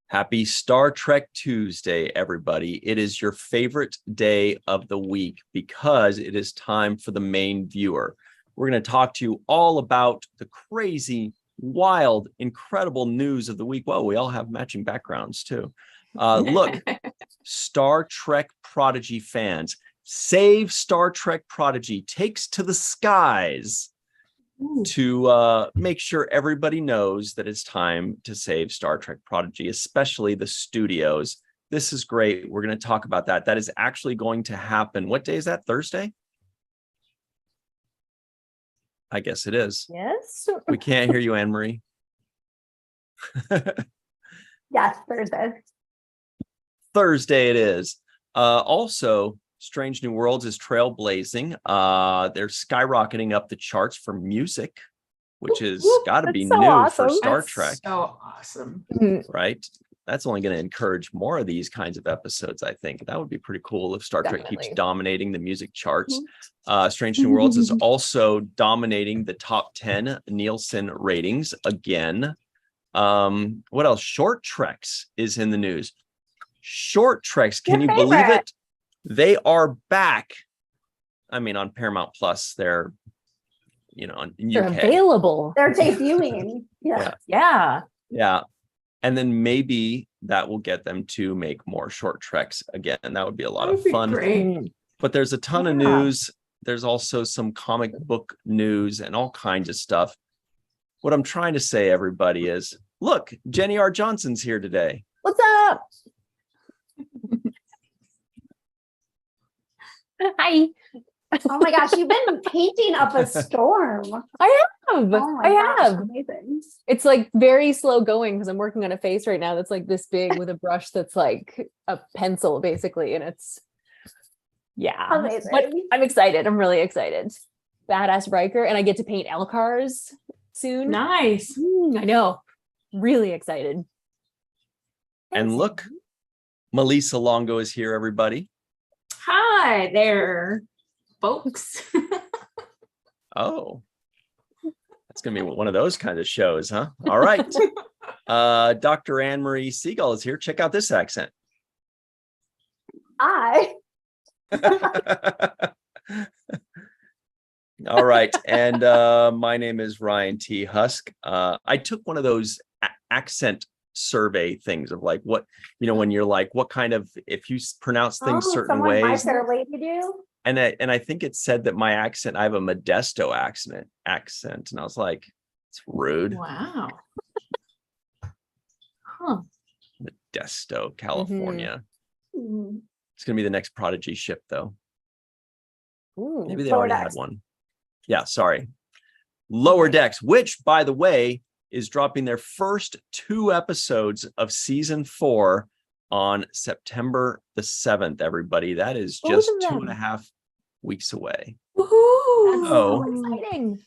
Happy Star Trek Tuesday, everybody. It is your favorite day of the week because it is time for the main viewer. We're going to talk to you all about the crazy, wild, incredible news of the week. Well, we all have matching backgrounds too. Look, Star Trek Prodigy fans, Save Star Trek Prodigy takes to the skies to make sure everybody knows that it's time to save Star Trek Prodigy, especially the studios. This is great. We're going to talk about that. That is actually going to happen. What day is that? Thursday? I guess it is. Yes. We can't hear you, Anne-Marie. Yes, Thursday. Thursday it is. Also, Strange New Worlds is trailblazing. They're skyrocketing up the charts for music, which is got to be so new awesome. for Star That's Trek. so awesome. Right? That's only going to encourage more of these kinds of episodes, I think. That would be pretty cool if Star Trek keeps dominating the music charts. Strange New Worlds is also dominating the top 10 Nielsen ratings again. What else? Short Treks is in the news. Short Treks, can you believe it? They are back. I mean, on Paramount Plus, they're, in They're UK. available. They're debuting. Yeah. Yeah. And then maybe that will get them to make more short treks again. And that would be a lot of fun. Great. But there's a ton of news. There's also some comic book news and all kinds of stuff. What I'm trying to say, everybody, is look, Jenny R. Johnson's here today. What's up? Hi. Oh my gosh, you've been painting up a storm. I have. Oh my I gosh, have. amazing. It's like very slow going because I'm working on a face right now that's like this big with a brush that's like a pencil basically, and it's Amazing. But I'm excited. I'm really excited. Badass Riker, and I get to paint Elcars soon. Nice. I know. Really excited. And look, Melissa Longo is here, everybody. Hi there, folks. Oh, that's going to be one of those kind of shows, huh? All right. Dr. Anne-Marie Siegel is here. Check out this accent. Hi. All right. And my name is Ryan T. Husk. I took one of those accent survey things of like what, when you're like, what kind of, if you pronounce things certain ways. My fair lady do. And I think it said that my accent, I have a Modesto accent. And I was like, it's rude. Wow. Modesto, California. Mm-hmm. It's going to be the next Prodigy ship, though. Ooh. Maybe they already had one. Yeah, sorry. Lower Decks, which, by the way, is dropping their first 2 episodes of season 4 on September the 7th, everybody. That is just 2.5 weeks away. Woohoo! So Exciting.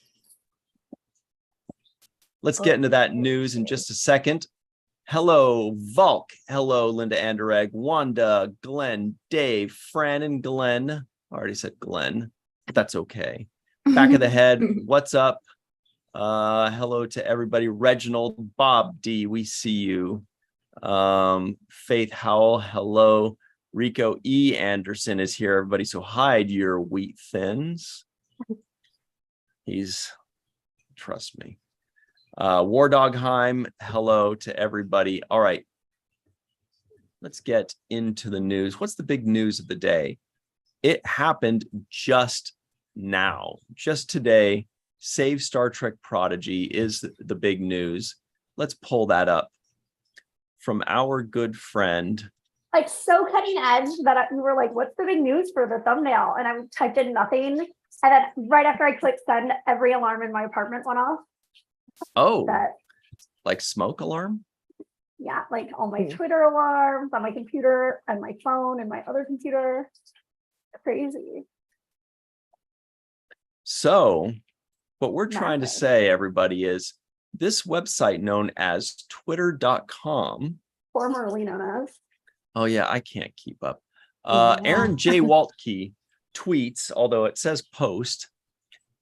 Let's get into that news in just a second. Hello, Volk. Hello, Linda Anderegg, Wanda, Glenn, Dave, Fran, and Glenn. I already said Glenn, but that's okay. Back of the head, what's up? Hello to everybody. Reginald, Bob D, we see you. Faith Howell, hello. Rico E. Anderson is here, everybody. So hide your wheat thins. Trust me. War Dogheim, hello to everybody. All right. Let's get into the news. What's the big news of the day? It happened just now, just today. Save Star Trek Prodigy is the big news. Let's pull that up from our good friend. Like so cutting edge that you were like, what's the big news for the thumbnail? And I typed in nothing. And then right after I clicked send, every alarm in my apartment went off. Oh, like smoke alarm? Yeah, like all my Twitter alarms on my computer and my phone and my other computer. Crazy. So what we're trying to say, everybody, is this website known as twitter.com. Formerly known as. Oh, yeah, I can't keep up. Aaron J. Waltke tweets, although it says post,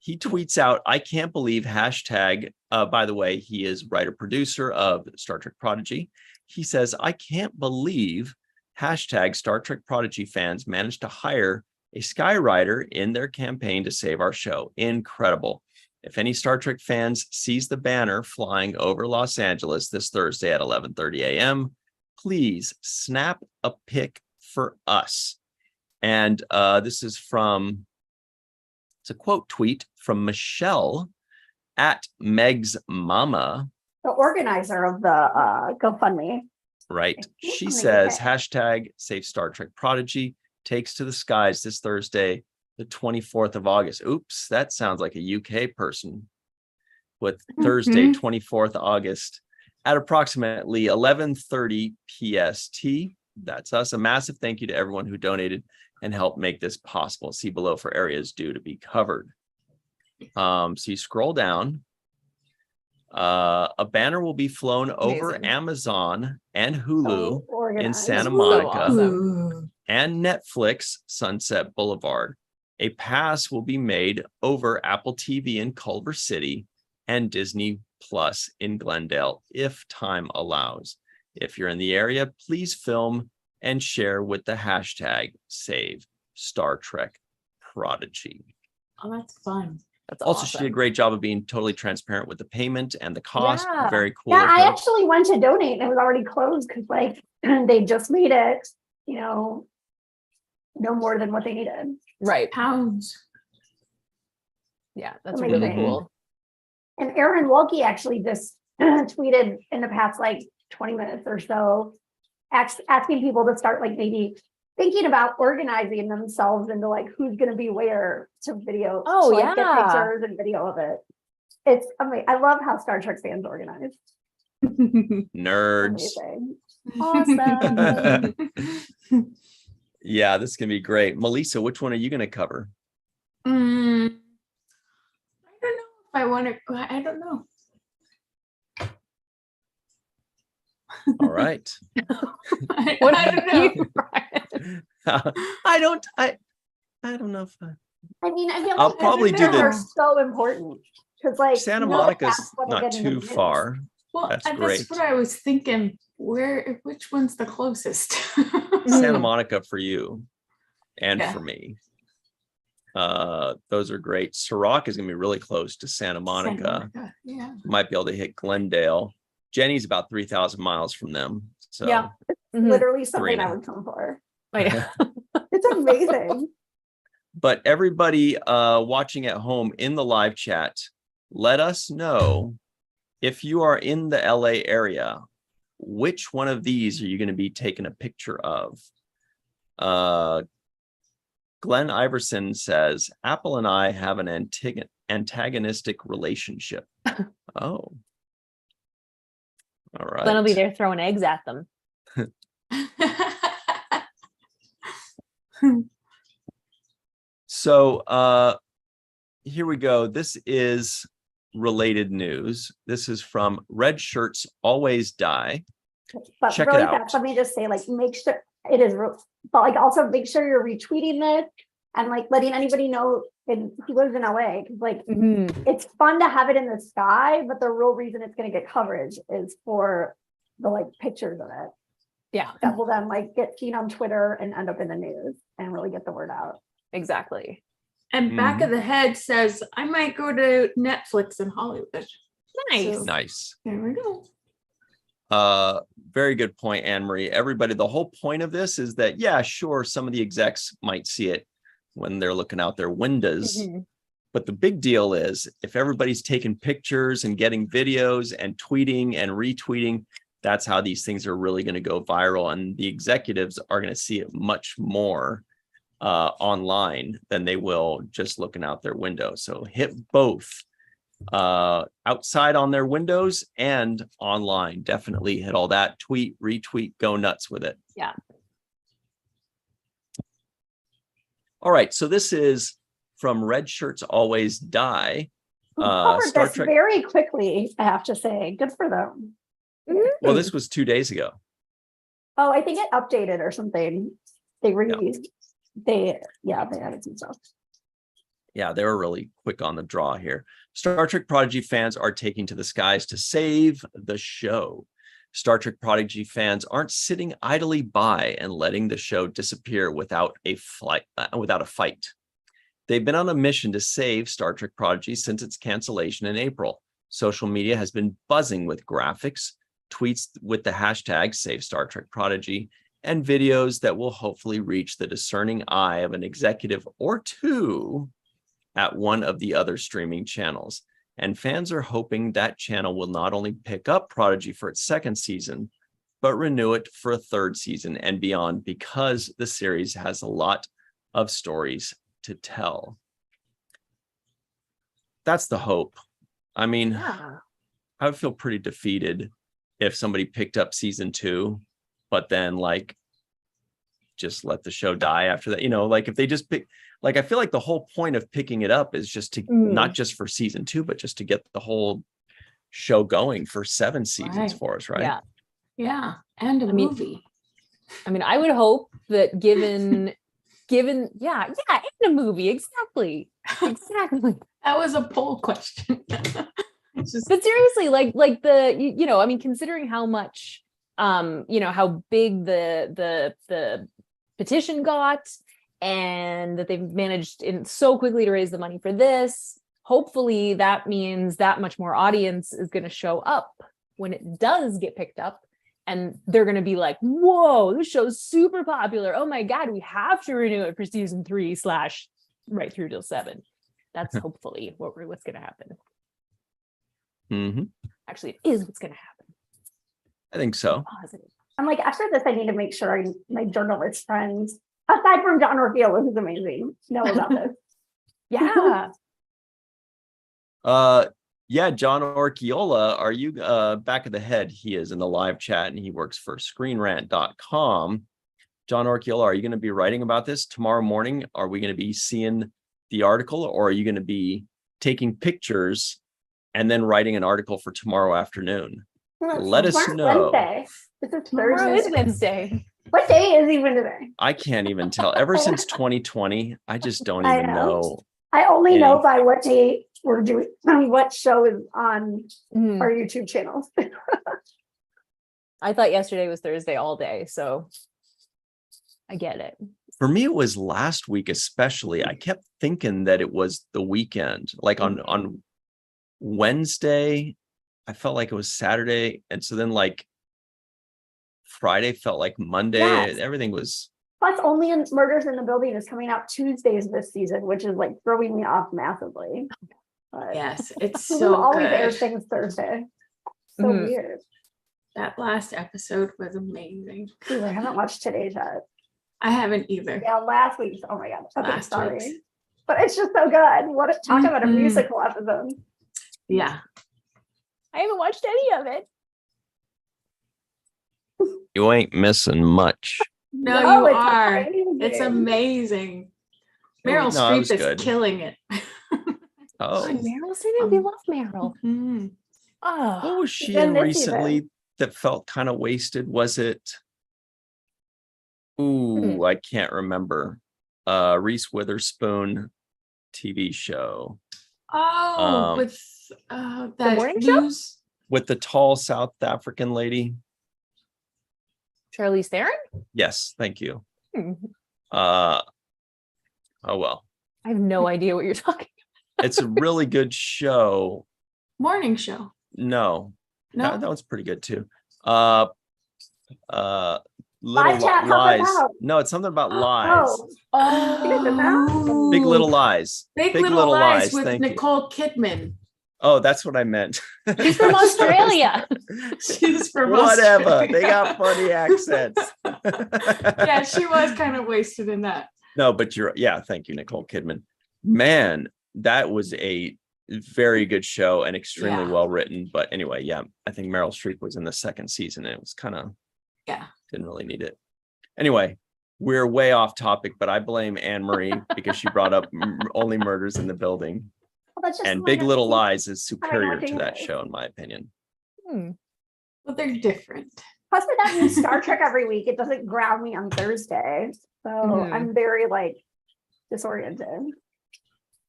He tweets out, I can't believe hashtag, by the way, he is writer producer of Star Trek Prodigy. He says, I can't believe hashtag Star Trek Prodigy fans managed to hire a skywriter in their campaign to save our show. Incredible. If any Star Trek fans sees the banner flying over Los Angeles this Thursday at 11:30 a.m., please snap a pic for us. And this is from, it's a quote tweet from Michelle at Meg's Mama. The organizer of the GoFundMe. Right. She From the says, UK. hashtag Save Star Trek Prodigy takes to the skies this Thursday, the 24th of August. Oops, that sounds like a UK person. With Thursday, 24th August at approximately 11:30 PST. That's us. A massive thank you to everyone who donated and helped make this possible. See below for areas due to be covered. So you scroll down. A banner will be flown over Amazing. Amazon and Hulu So in organized. Santa So Monica awesome. and Netflix Sunset Boulevard. A pass will be made over Apple TV in Culver City and Disney Plus in Glendale if time allows. If you're in the area, please film and share with the hashtag Save Star Trek Prodigy. Oh, that's fun. That's Also, awesome. she did a great job of being totally transparent with the payment and the cost. Yeah. Very cool. Yeah, of I her. actually went to donate and it was already closed because like they just made it, no more than what they needed. Right. Pounds. Yeah, that's Amazing. really cool. And Aaron Wolke actually just tweeted in the past like 20 minutes or so, asking people to start like maybe thinking about organizing themselves into like who's going to be where to video. Oh, to, like, get yeah. pictures and video of it. It's amazing. I love how Star Trek fans organize. Nerds. Amazing. Awesome. Yeah, this is gonna be great. Melissa, which one are you gonna cover? I don't know if I want to. I don't know. All right. I What don't do know. you, Brian? I don't know if I mean, I feel I'll like probably these do the- are so important because like Santa you know, Monica's that's what'll not get in the too news. far. Well, That's that's great. what I was thinking. Which one's the closest? Santa Monica for you and Yeah. for me. Those are great. Sirach is gonna be really close to Santa Monica. Yeah. Might be able to hit Glendale. Jenny's about 3,000 miles from them. So Yeah. Mhm. Literally something I Serena. would come for. Oh, yeah. It's amazing. But everybody watching at home in the live chat, let us know if you are in the LA area, which one of these are you going to be taking a picture of? Glenn Iverson says, Apple and I have an antagonistic relationship. Oh. All right. Then I'll be there throwing eggs at them. So here we go. This is related news. This is from Red Shirts Always Die. But Check really it out. fast, let me just say, like, make sure it is, but like also make sure you're retweeting this and like letting anybody know who lives in LA. Cause like it's fun to have it in the sky, but the real reason it's going to get coverage is for the like pictures of it. Yeah, That will then like get seen on Twitter and end up in the news and really get the word out. exactly. And back of the head says, I might go to Netflix in Hollywood. Nice. So- Nice. There we go. Very good point, Anne Marie. Everybody, the whole point of this is that, yeah, sure, some of the execs might see it when they're looking out their windows. Mhm. But the big deal is if everybody's taking pictures and getting videos and tweeting and retweeting, that's how these things are really going to go viral. And the executives are going to see it much more online than they will just looking out their window. So hit both outside on their windows and online. Definitely hit all that. Tweet, retweet, go nuts with it. Yeah. All right. So this is from Red Shirts Always Die. Who covered Star this Trek. very quickly, I have to say. Good for them. Well, this was 2 days ago. Oh, I think it updated or something. They added some stuff. Yeah, they were really quick on the draw here. Star Trek Prodigy fans are taking to the skies to save the show. Star Trek Prodigy fans aren't sitting idly by and letting the show disappear without a fight. They've been on a mission to save Star Trek Prodigy since its cancellation in April. Social media has been buzzing with graphics, tweets with the hashtag Save Star Trek Prodigy, and videos that will hopefully reach the discerning eye of an executive or two at one of the other streaming channels. And fans are hoping that channel will not only pick up Prodigy for its second season, but renew it for a third season and beyond, because the series has a lot of stories to tell. That's the hope. I mean, Yeah. I would feel pretty defeated if somebody picked up season 2, but then like just let the show die after that. Like if they just pick, like I feel like the whole point of picking it up is just to not just for season 2, but just to get the whole show going for 7 seasons for us, right? Yeah. Yeah. And a movie. I mean, I would hope that given in a movie, exactly. That was a poll question. But seriously, like the I mean, considering how much how big the petition got, and that they've managed so quickly to raise the money for this, hopefully that means that much more audience is going to show up when it does get picked up, and they're going to be like, whoa, this show's super popular, oh my god, we have to renew it for season 3 / right through till 7. That's hopefully what's going to happen. Mm-hmm. Actually, it is what's going to happen. I think so. Positive. I'm like, after this, I need to make sure my journalist friends, aside from John Orfiola, who's amazing, know about this. Yeah. Yeah, John Orchiola, are you back of the head? He is in the live chat and he works for screenrant.com. John Orchiola, are you going to be writing about this tomorrow morning? Are we going to be seeing the article, or are you going to be taking pictures and then writing an article for tomorrow afternoon? Let us know. Wednesday. This is Tomorrow Thursday. is Wednesday. What day is even today? I can't even tell. Ever since 2020, I just don't even know. I only know by what date we're doing, what show is on Mhm. our YouTube channels. I thought yesterday was Thursday all day, so I get it. For me, it was last week, especially. I kept thinking that it was the weekend. Like on Wednesday, I felt like it was Saturday. And so then like Friday felt like Monday. Yes. Everything was. Plus, only in Murders in the Building is coming out Tuesdays this season, which is like throwing me off massively. But Yes, it's Hulu so always good. airs things Thursday. So Mhm. weird. That last episode was amazing. Dude, I haven't watched today's yet. I haven't either. Yeah, last week's. Oh my god. Okay, Last sorry. week's. But it's just so good. Talk about a Mhm. musical episode. Yeah. I haven't watched any of it. You ain't missing much. No, you it's are. amazing. It's amazing. Meryl No, it was Streep is good. killing it. Oh, Meryl's in it. We love Meryl. Mhm. Oh, what was she Then in this season. recently that felt kind of wasted? Was it? Ooh, I can't remember. Reese Witherspoon TV show Oh, with that morning show? news. with the tall South African lady. Charlize Theron? Yes, thank you. Hmm. Oh well, I have no idea what you're talking it's a really good show. Morning show. No, No. that one's pretty good too. Little Live chat, help us lies. out. No, it's something about lies. Oh, Big Little Lies. Big Little Lies with Thank you. Nicole Kidman. Oh, that's what I meant. She's from Australia. She's from Whatever. Australia. They got funny accents. Yeah, she was kind of wasted in that. No, but thank you, Nicole Kidman. Man, that was a very good show and extremely Yeah. well written. But anyway, yeah, I think Meryl Streep was in the second season and it was kind of, didn't really need it. Anyway, we're way off topic, but I blame Anne Marie because she brought up Only Murders in the Building. well, that's just And like Big a- Little Lies is superior to watching that this. show, in my opinion. But they're different. Plus, with that new Star Trek every week, it doesn't ground me on Thursday. So Mhm. I'm very like disoriented.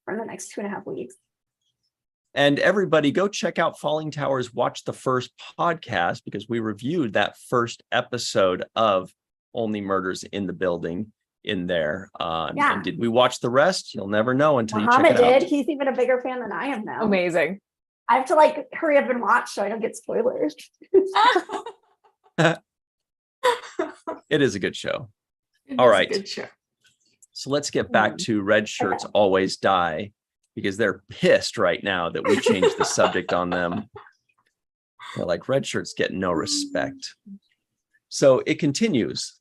for the next 2.5 weeks. And everybody go check out Falling Towers, watch the first podcast, because we reviewed that first episode of Only Murders in the Building in there. Yeah. And did we watch the rest? You'll never know until Muhammad you check it out. did. He's even a bigger fan than I am now. Amazing. I have to like hurry up and watch so I don't get spoilers. It is a good show. It All is a right. Good show. So let's get back to Red Shirts Always Die, because they're pissed right now that we changed the subject on them. They're like, Red Shirts get no respect. So it continues.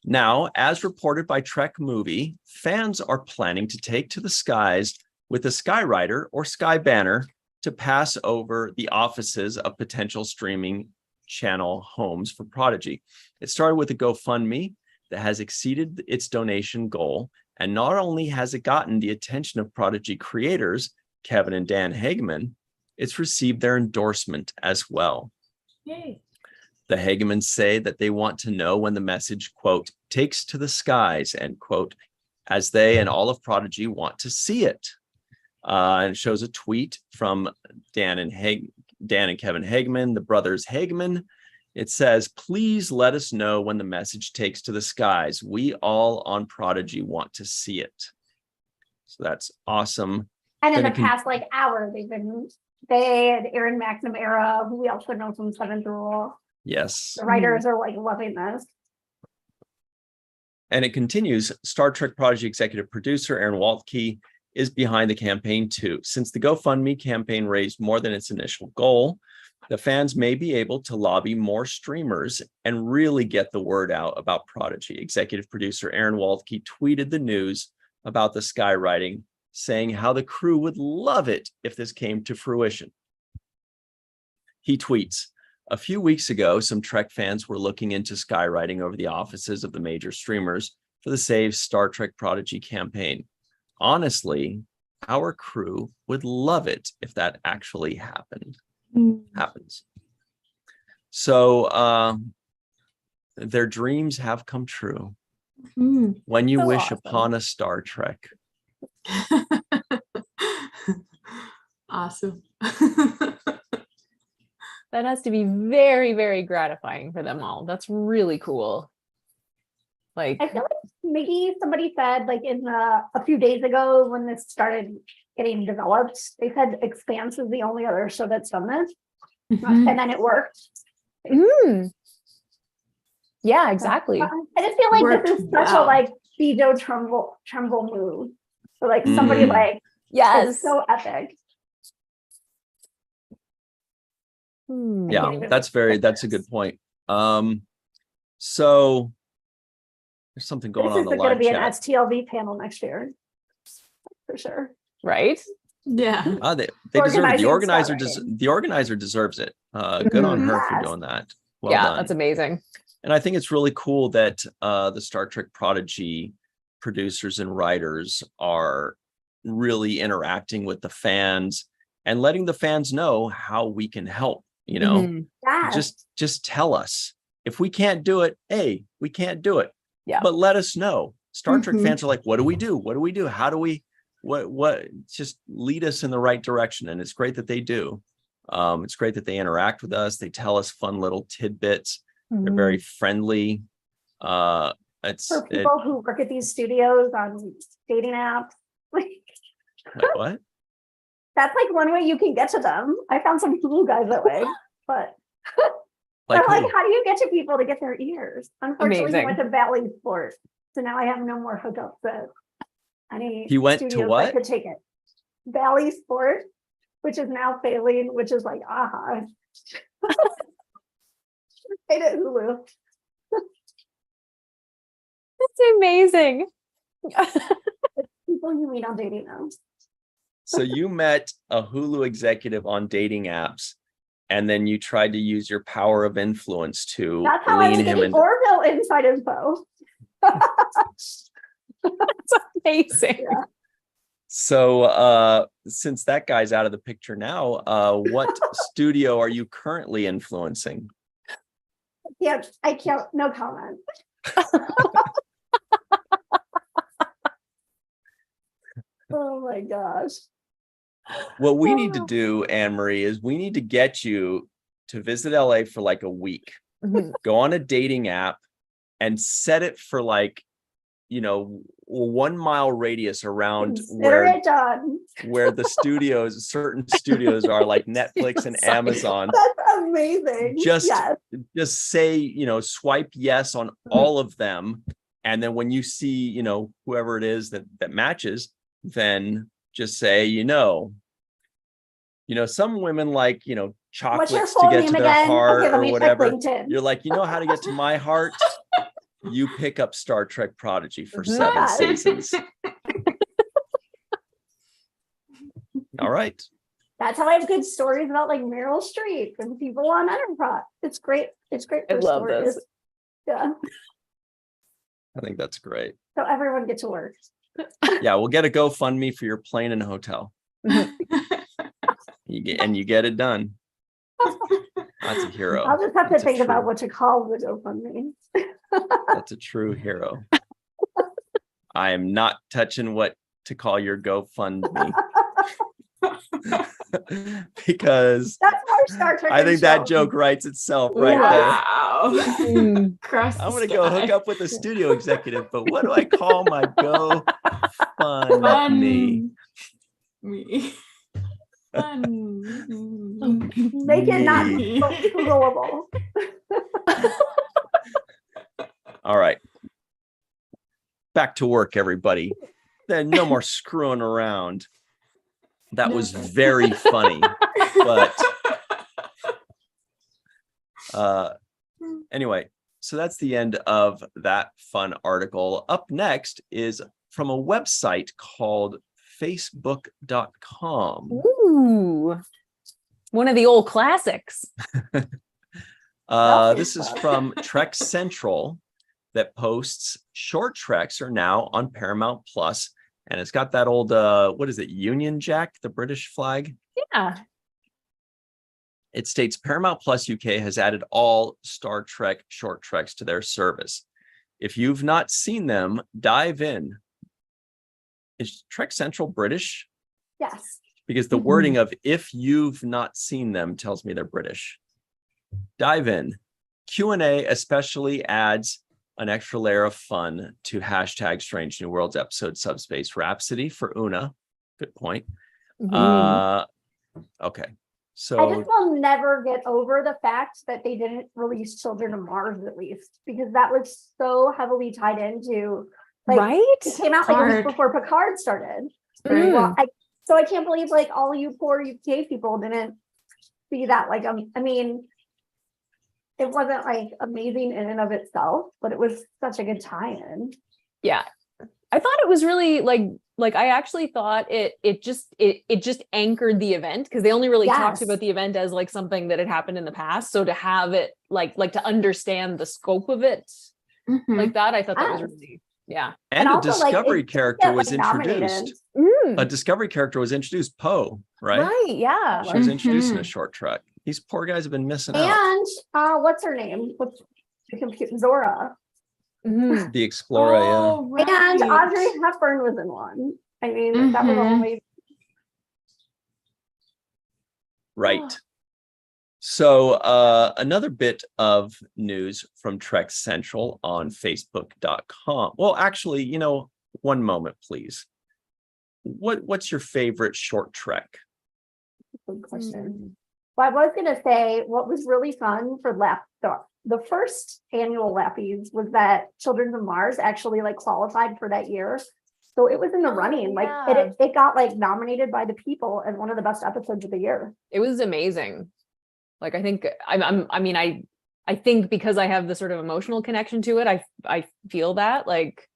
Now, as reported by Trek Movie, fans are planning to take to the skies with a Skyrider or Sky Banner to pass over the offices of potential streaming channel homes for Prodigy. It started with a GoFundMe that has exceeded its donation goal. And not only has it gotten the attention of Prodigy creators, Kevin and Dan Hageman, it's received their endorsement as well. Yay. The Hagemans say that they want to know when the message, quote, takes to the skies, end quote, as they and all of Prodigy want to see it. And it shows a tweet from Dan and Kevin Hageman, the brothers Hageman. It says, please let us know when the message takes to the skies. We all on Prodigy want to see it. So that's awesome. And in Then the past like hour, they and Aaron McNamara, who we also know from Seventh Rule. Yes. The writers are like loving this. And it continues, Star Trek Prodigy executive producer Aaron Waltke is behind the campaign too. Since the GoFundMe campaign raised more than its initial goal, the fans may be able to lobby more streamers and really get the word out about Prodigy. Executive producer Aaron Waltke tweeted the news about the skywriting, saying how the crew would love it if this came to fruition. He tweets, a few weeks ago, some Trek fans were looking into skywriting over the offices of the major streamers for the Save Star Trek Prodigy campaign. Honestly, our crew would love it if that actually happens. So their dreams have come true. When you So wish awesome. upon a Star Trek. Awesome. That has to be very, very gratifying for them all. That's really cool. Like, I feel like maybe somebody said like in a few days ago when this started getting developed, they said Expanse is the only other show that's done this. And then it worked. yeah, exactly. I just feel like Worked this is such a well. like Bejo Trumbull move. So like somebody like Yes. it's so epic. Yeah, that's a good point. So there's something going This on is in the going to live be an chat. STLV panel next year, for sure. Right? Yeah. They deserve it. Organizing The organizer deserves it. Good on her for doing that. Well yeah, done. that's amazing. And I think it's really cool that the Star Trek Prodigy producers and writers are really interacting with the fans and letting the fans know how we can help. You know, Yeah. just tell us if we can't do it. We can't do it. Yeah. But let us know. Star Trek fans are like, what do we do? What do we do? How do we? What? Just lead us in the right direction. And it's great that they do. It's great that they interact with us. They tell us fun little tidbits. They're very friendly. It's For people who work at these studios on dating apps, like Wait, what? that's like one way you can get to them. I found some Hulu guys that way, but Like, I'm like, who? how do you get to people to get their ears? Unfortunately, Amazing. he went to Valley Sport, so now I have no more hookups at any. He went to studios what? that could take it. Valley Sport, which is now failing, which is like aha. Paid at Hulu. That's amazing. People you meet on dating apps. So you met a Hulu executive on dating apps, and then you tried to use your power of influence to That's how I was lean him getting into. Orville inside info. That's amazing. Yeah. So since that guy's out of the picture now, what studio are you currently influencing? Yeah, I can't. No comment. Oh my my gosh. What we need to do, Anne-Marie, is we need to get you to visit LA for like a week. Mhm. Go on a dating app and set it for like, you know, a 1 mile radius around Consider it done. where the studios, certain studios are like Netflix and Sorry. Amazon. That's amazing. Just Yes. just say, you know, swipe yes on all of them. And then when you see, you know, whoever it is that matches, then just say, you know, some women like, What's your chocolates to full get name to their again? heart Okay, let or me check whatever. LinkedIn. You're like, you know how to get to my heart? You pick up Star Trek Prodigy for Mhm. 7 Yes. seasons. All right. That's how I have good stories about like Meryl Streep and people on Enterprise. It's great. It's great I for love stories. this. Yeah. I think that's great. So everyone get to work. Yeah, we'll get a GoFundMe for your plane and hotel. You get it done. That's a hero. I'll just have to That's a think about true- what to call the GoFundMe. That's a true hero. I am not touching what to call your GoFundMe. Because That's our Star Trek. I think show. that joke writes itself right Wow. Mm. Across there. I'm the gonna go hook sky. up with a studio executive, but what do I call my GoFundMe? Fun. Me. Fun. Make it not Me. Googleable. All right. Back to work, everybody. Then no more screwing around. That was very funny. But anyway, so that's the end of that fun article. Up next is from a website called facebook.com. Ooh, one of the old classics. This is from Trek Central that posts short treks are now on Paramount Plus, and it's got that old what is it, Union Jack, the British flag? Yeah. It states Paramount Plus UK has added all Star Trek short treks to their service. If you've not seen them, dive in. Is Trek Central British? Yes. Because the wording of if you've not seen them tells me they're British. Dive in. Q&A especially adds an extra layer of fun to hashtag Strange New Worlds episode Subspace Rhapsody for Una. Good point. Okay. So I just will never get over the fact that they didn't release Children of Mars, at least, because that was so heavily tied into like Right? it came out like a week Hard. before Picard started. Mm. Well, I can't believe like all you poor UK people didn't see that. Like I mean, it wasn't like amazing in and of itself, but it was such a good tie-in. Yeah. I thought it was really like I actually thought it just anchored the event, because they only really talked Yes. about the event as like something that had happened in the past. So to have it like to understand the scope of it Mhm. like that, I thought that was Yes. really, yeah. and a also, like, Discovery it did character get, was like, nominated. introduced. Mm, A Discovery character was introduced, Poe, right? right, yeah. She was introduced in a Mhm. short trek. These poor guys have been missing out. And what's her name? What's the computer? Zora. Mhm. The Explorer, yeah. Oh, right. And Audrey Hepburn was in one. I mean, that was Mhm. only Right. So another bit of news from Trek Central on facebook.com. Well, actually, one moment, please. What's your favorite short trek? a good question. Well, I was gonna say what was really fun for the first annual Lappies was that Children of Mars actually like qualified for that year. So it was in the running. Like yeah. it got like nominated by the people as one of the best episodes of the year. It was amazing. Like I think I think because I have the sort of emotional connection to it, I feel that like,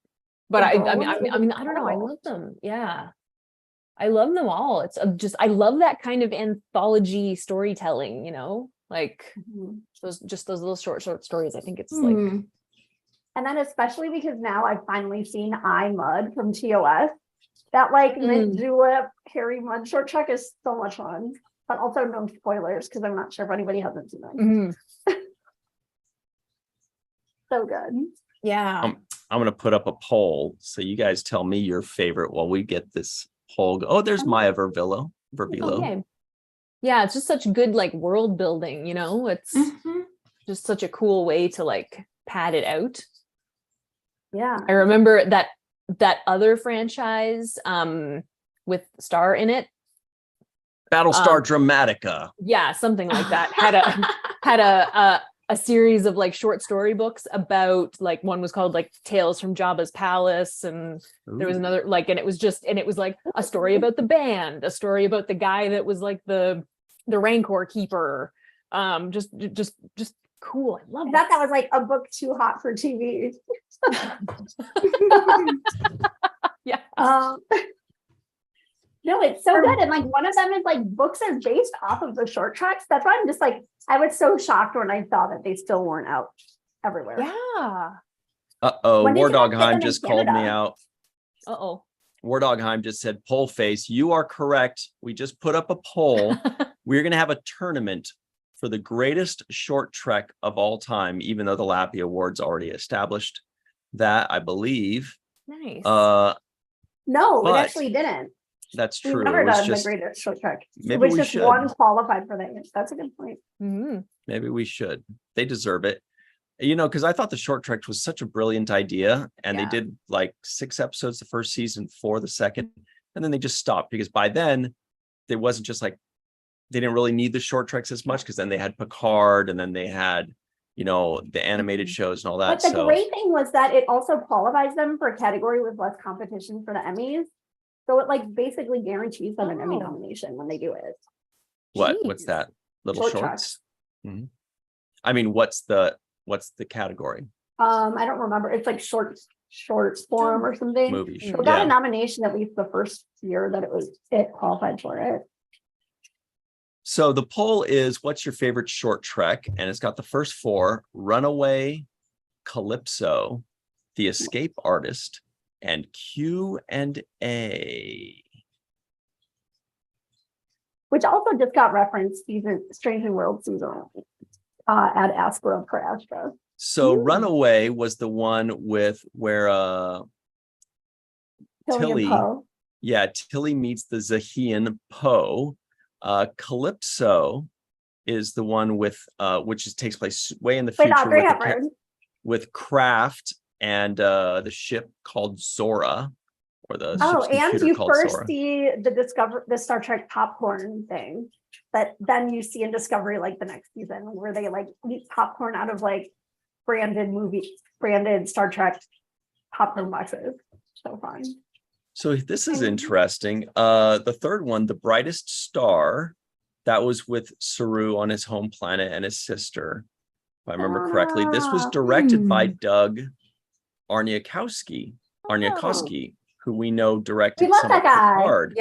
but I don't know. I love them. Yeah. I love them all. It's just, I love that kind of anthology storytelling, like those little short stories. I think it's like, Mhm. And then especially because now I've finally seen I Mud from TOS. That like mint julep Harry Mudd short trek is so much fun. But also no spoilers because I'm not sure if anybody hasn't seen them. So good. yeah. I'm going to put up a poll so you guys tell me your favorite while we get this poll. Oh, there's Maya Vervillo. Okay. Yeah, it's just such good like world building, you know? It's just such a cool way to like pad it out. Yeah. I remember that other franchise with Star in it. Battlestar Dramatica. Yeah, something like that. Had a series of like short story books about like one was called like Tales from Jabba's Palace, and there was another like, and it was like a story about the band, a story about the guy that was like the Rancor keeper. Just cool. I love that was like a book too hot for TV. Yeah. No, it's so good. And like one of them is like books are based off of the short tracks. That's why I'm just like, I was so shocked when I saw that they still weren't out everywhere. Yeah. War Dog Heim just called me out. War Dog Heim just said, poll face, you are correct. We just put up a poll. We're going to have a tournament for the greatest short trek of all time, even though the Lappy Awards already established that, I believe. Nice. No, it actually didn't. That's true. We've never done the greatest short trek. Maybe it was we just should. one qualified for that. That's a good point. Maybe we should. They deserve it. You know, because I thought the short trek was such a brilliant idea, and they did like 6 episodes the first season, 4 the second, and then they just stopped because by then there wasn't just like they didn't really need the short treks as much because then they had Picard and then they had, you know, the animated shows and all that. But the great thing was that it also qualifies them for a category with less competition for the Emmys. So it like basically guarantees them an Emmy nomination when they do it. What's that? Little shorts? I mean, what's the category? I don't remember. It's like short form or something. Movie. It got a nomination at least the first year that it qualified for it. So the poll is, what's your favorite short trek? And it's got the first 4: Runaway, Calypso, The Escape Artist, and Q&A. Which also just got referenced season Strange New World season at Aspera per Astra. So Runaway was the one with where Tilly meets the Zahian Poe. Calypso is the one with which takes place way in the future with Kraft and the ship called Zora, or the and you first Zora. See the Star Trek popcorn thing that then you see in Discovery like the next season where they like eat popcorn out of like branded Star Trek popcorn boxes. So fun. So this is interesting. The third one, The Brightest Star, that was with Saru on his home planet and his sister, if I remember correctly. This was directed by Doug Arniakowski, who we know directed some of Picard.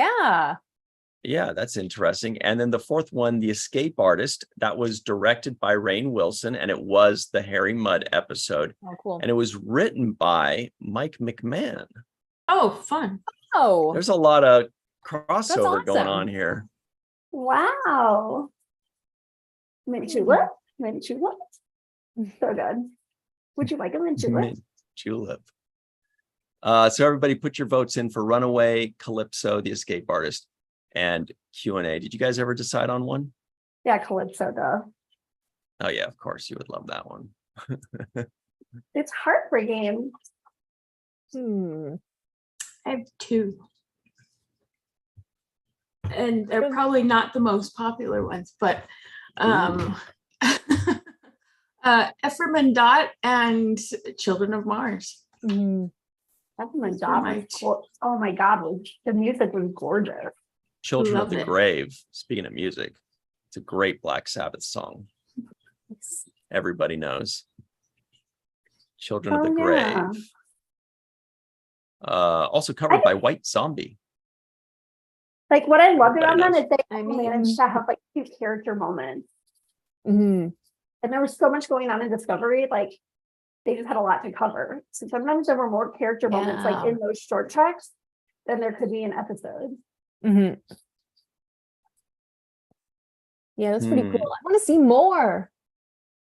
Yeah, that's interesting. And then the fourth one, The Escape Artist, that was directed by Rainn Wilson, and it was the Harry Mudd episode. Oh, cool. And it was written by Mike McMahon. Oh, fun. Oh, there's a lot of crossover going on here. Wow. Mint julep. So good. Would you like a mint julep? Mint julep. So everybody put your votes in for Runaway, Calypso, The Escape Artist, and Q&A. Did you guys ever decide on one? Yeah, Calypso though. Oh yeah, of course you would love that one. It's heartbreaking. I have 2. And they're probably not the most popular ones, but Ephraim and Dot and Children of Mars. Ephraim and Dot. Oh my God, the music was gorgeous. Children of the Grave. Speaking of music, it's a great Black Sabbath song. Everybody knows. Children of the Grave. Also covered by White Zombie. Like what I loved about them is they managed to have like cute character moments. And there was so much going on in Discovery, like they just had a lot to cover. So sometimes there were more character moments like in those short treks than there could be in episodes. Yeah, that's pretty cool. I want to see more.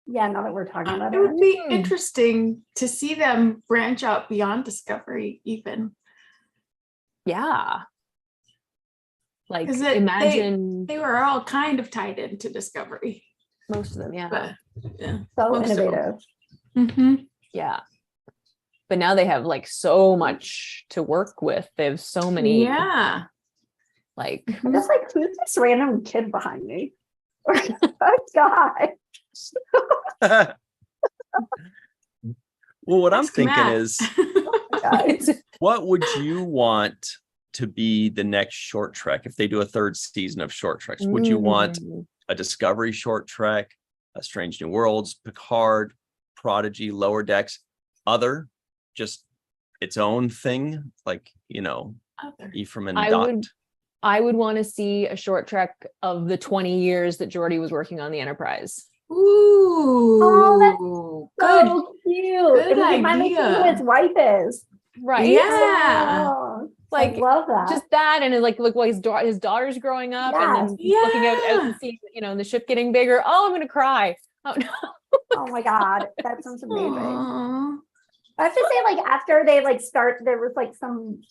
Yeah, now that we're talking about it. It would be interesting to see them branch out beyond Discovery even. Yeah. Like 'Cause imagine they were all kind of tied into Discovery, most of them, yeah. but yeah. So Most of them. innovative. Mm-hmm. Yeah. But now they have like so much to work with. They have so many Yeah. like I'm just like, who's this random kid behind me? Or that guy? Well, what I'm Ask thinking Matt. is, Guys. what would you want to be the next short trek if they do a third season of short treks? Would you want a Discovery short trek, a Strange New Worlds, Picard, Prodigy, Lower Decks, other, just its own thing, like, Other. Ephraim and I Dot? would want to see a short trek of the 20 years that Geordi was working on the Enterprise. Ooh, good. So cute. Good And he finally see who idea. his wife is. Right. Yeah. Oh, Like, I love that. just that, and like while his daughter's growing up, and then looking out to see, and the ship getting bigger. Oh, I'm gonna cry. Oh no. Oh my God, that sounds amazing. Aw. I have to say, like, after they like start, there was like some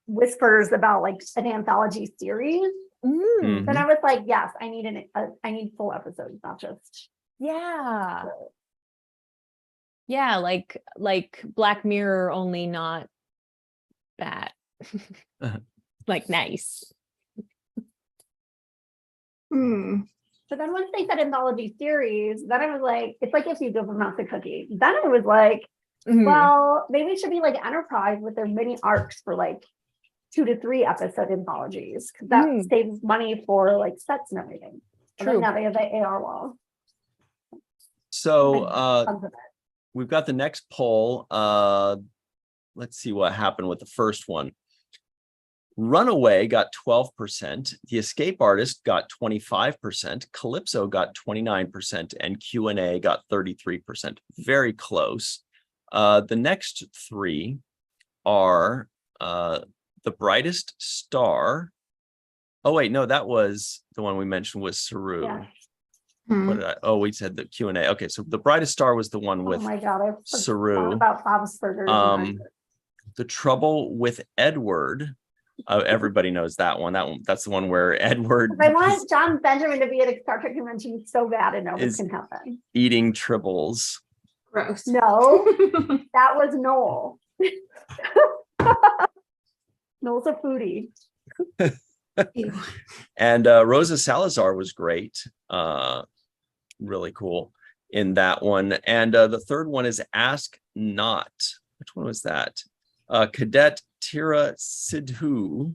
whispers about like an anthology series. Mm, Then I was like, yes, I need I need full episodes, not just. yeah. Yeah, like Black Mirror, only not bad. Like nice. But then once they said anthology series, then I was like, it's like if you give them out the cookie. Then I was like, well, maybe it should be like Enterprise with their mini arcs for like 2 to 3 episode anthologies, because that saves money for like sets and everything. True. And now they have the AR wall. So Tons of it. we've got the next poll. Let's see what happened with the first one. Runaway got 12%, The Escape Artist got 25%, Calypso got 29%, and Q&A got 33%. Very close. The next 3 are The Brightest Star. Oh wait, no, that was the one we mentioned was Saru. Yeah. What did we said the Q&A. Okay, so The Brightest Star was the one with Oh my God, I Saru. forgot about Bob's Burgers. The Trouble with Edward. Everybody knows that one. That's the one where Edward I want John Benjamin to be at a Star Trek convention so bad and know what can happen. eating tribbles. Gross. No, that was Noel. Noel's a foodie. Ew. And Rosa Salazar was great. Really cool in that one. And the third one is Ask Not. Which one was that? Cadet Tira Sidhu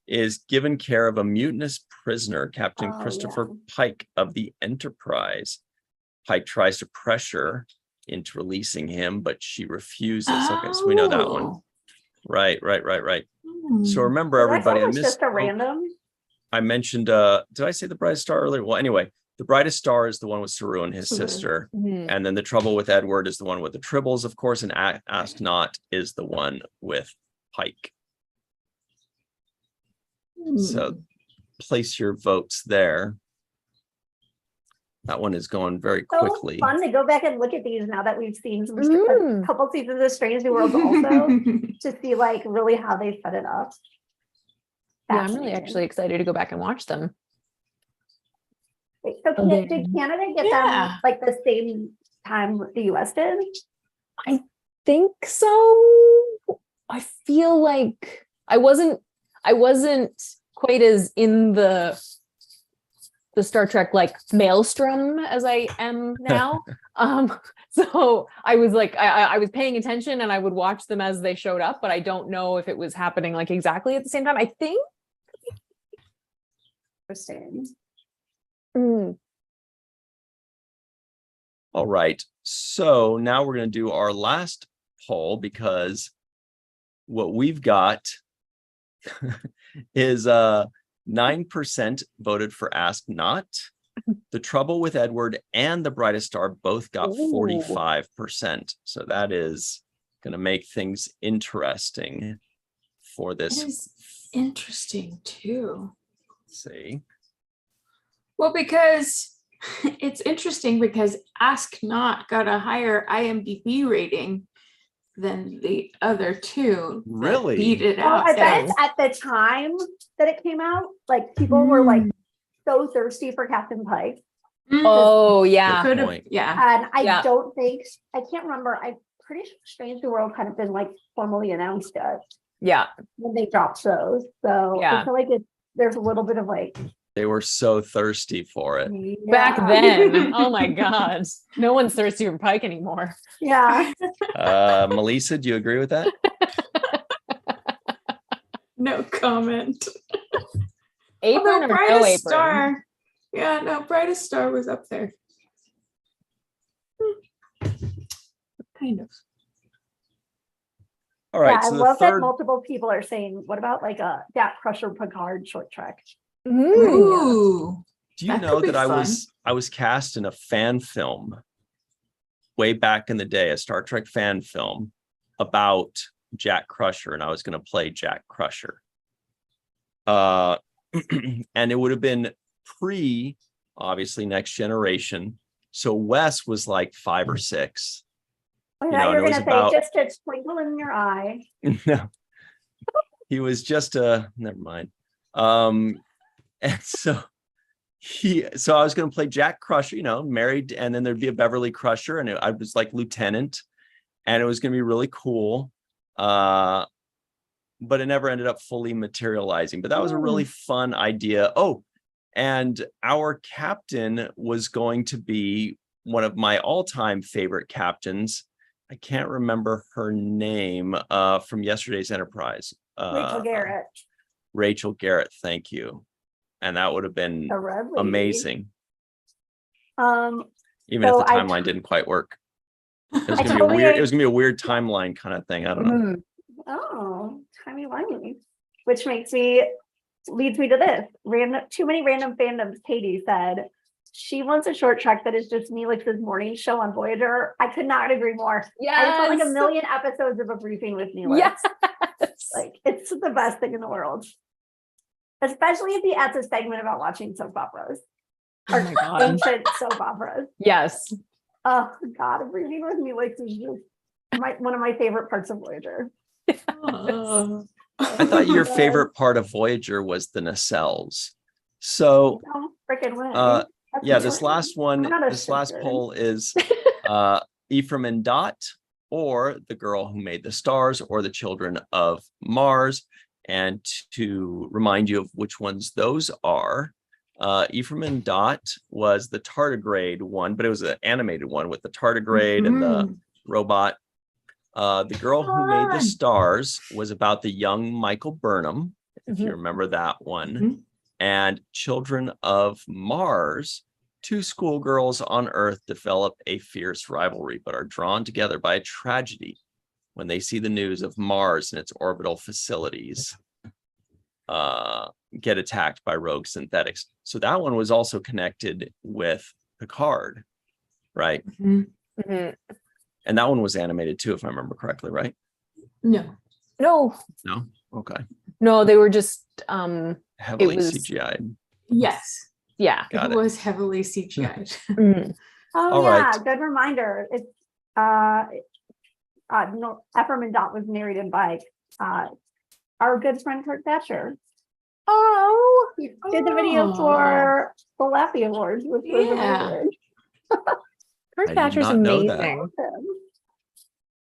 is given care of a mutinous prisoner, Captain Christopher Pike of the Enterprise. Pike tries to pressure into releasing him, but she refuses. Okay, so we know that one. Right. So remember, everybody, That was just a random. I mentioned, did I say The Brightest Star earlier? Well, anyway, The Brightest Star is the one with Saru and his sister. And then The Trouble with Edward is the one with the tribbles, of course, and Ask Not is the one with Pike. So place your votes there. That one is going very quickly. So fun to go back and look at these now that we've seen some a couple seasons of Strange New Worlds also to see like really how they set it up. Yeah, I'm really actually excited to go back and watch them. Wait, so did Canada get them like the same time the US did? I think so. I feel like I wasn't quite as in the Star Trek like maelstrom as I am now. So I was like, I was paying attention and I would watch them as they showed up, but I don't know if it was happening like exactly at the same time. I think. Interesting. All right. So now we're going to do our last poll, because what we've got is 9% voted for Ask Not. The Trouble with Edward and The Brightest Star both got 45%. So that is going to make things interesting for this. It is interesting too. Let's see. Well, because it's interesting because Ask Not got a higher IMDb rating than the other two. that Really? beat it Well, out. I bet Same. at the time that it came out, like people were like so thirsty for Captain Pike. Oh yeah. Good Could have, point. yeah. And I Yeah. don't think, I can't remember, I'm pretty sure Strange New World kind of been like formally announced yet Yeah. when they dropped shows. So Yeah. I feel like there's a little bit of like, They were so thirsty for it. Back yeah. then. Oh my God. No one's thirsty for Pike anymore. Yeah. Melissa, do you agree with that? No comment. Apron Although or no Brightest apron? Star. Yeah, no, Brightest Star was up there. Kind of. All right. Yeah, So I the love that third, multiple people are saying, what about like a Jack Crusher Picard short trek? Ooh. Ooh. do you that know could be that fun. I was cast in a fan film way back in the day, a Star Trek fan film about Jack Crusher, and I was going to play Jack Crusher. And it would have been pre, obviously, Next Generation. So Wes was like 5 or 6. I You thought know, you and were it was gonna say about- just a twinkle in your eye. No, he was just never mind. And so I was going to play Jack Crusher, you know, married, and then there'd be a Beverly Crusher, and I was like lieutenant, and it was going to be really cool. But it never ended up fully materializing. But that was a really fun idea. Oh, and our captain was going to be one of my all-time favorite captains. I can't remember her name from yesterday's Enterprise. Rachel Garrett, Rachel Garrett, thank you. And that would have been the red lady. amazing, Um, even So if the I- timeline didn't quite work. It was I gonna be totally- a weird. It was gonna be a weird timeline kind of thing. I don't know. Mhm. oh, timey-wimey, which leads me to this. Too many random fandoms. Katie said she wants a short trek that is just Neelix's morning show on Voyager. I could not agree more. I just want like a Yes. million episodes of a briefing with Neelix. Yes. Like it's the best thing in the world. Especially if he adds a segment about watching soap operas. Oh my God. Ancient soap operas. Yes. Oh God, a briefing with Neelix is just one of my favorite parts of Voyager. Oh. I thought your favorite part of Voyager was the nacelles. So No freaking way. That's yeah, this important. last one, I'm not a this last sister. poll is Ephraim and Dot, or the girl who made the stars, or the children of Mars. And to remind you of which ones those are, Ephraim and Dot was the tardigrade one, but it was an animated one with the tardigrade and the robot. The girl who made the Fun. stars was about the young Michael Burnham, if you Mhm. remember that one. Mhm. And Children of Mars, 2 schoolgirls on Earth develop a fierce rivalry, but are drawn together by a tragedy when they see the news of Mars and its orbital facilities get attacked by rogue synthetics. So that one was also connected with Picard, right? Mhm. Mhm. And that one was animated too, if I remember correctly, right? No. No, No? Okay. no, they were just Heavily was- CGI'd. Yes. yeah. Got it it. was heavily CGI'd. Mhm. Oh All yeah, right. good reminder. It's no, Ephraim and Dot was narrated by our good friend Kurt Thatcher. Oh, He did the video for the Laffy Awards, which was Yeah. amazing. Kurt did Thatcher's not know that. amazing.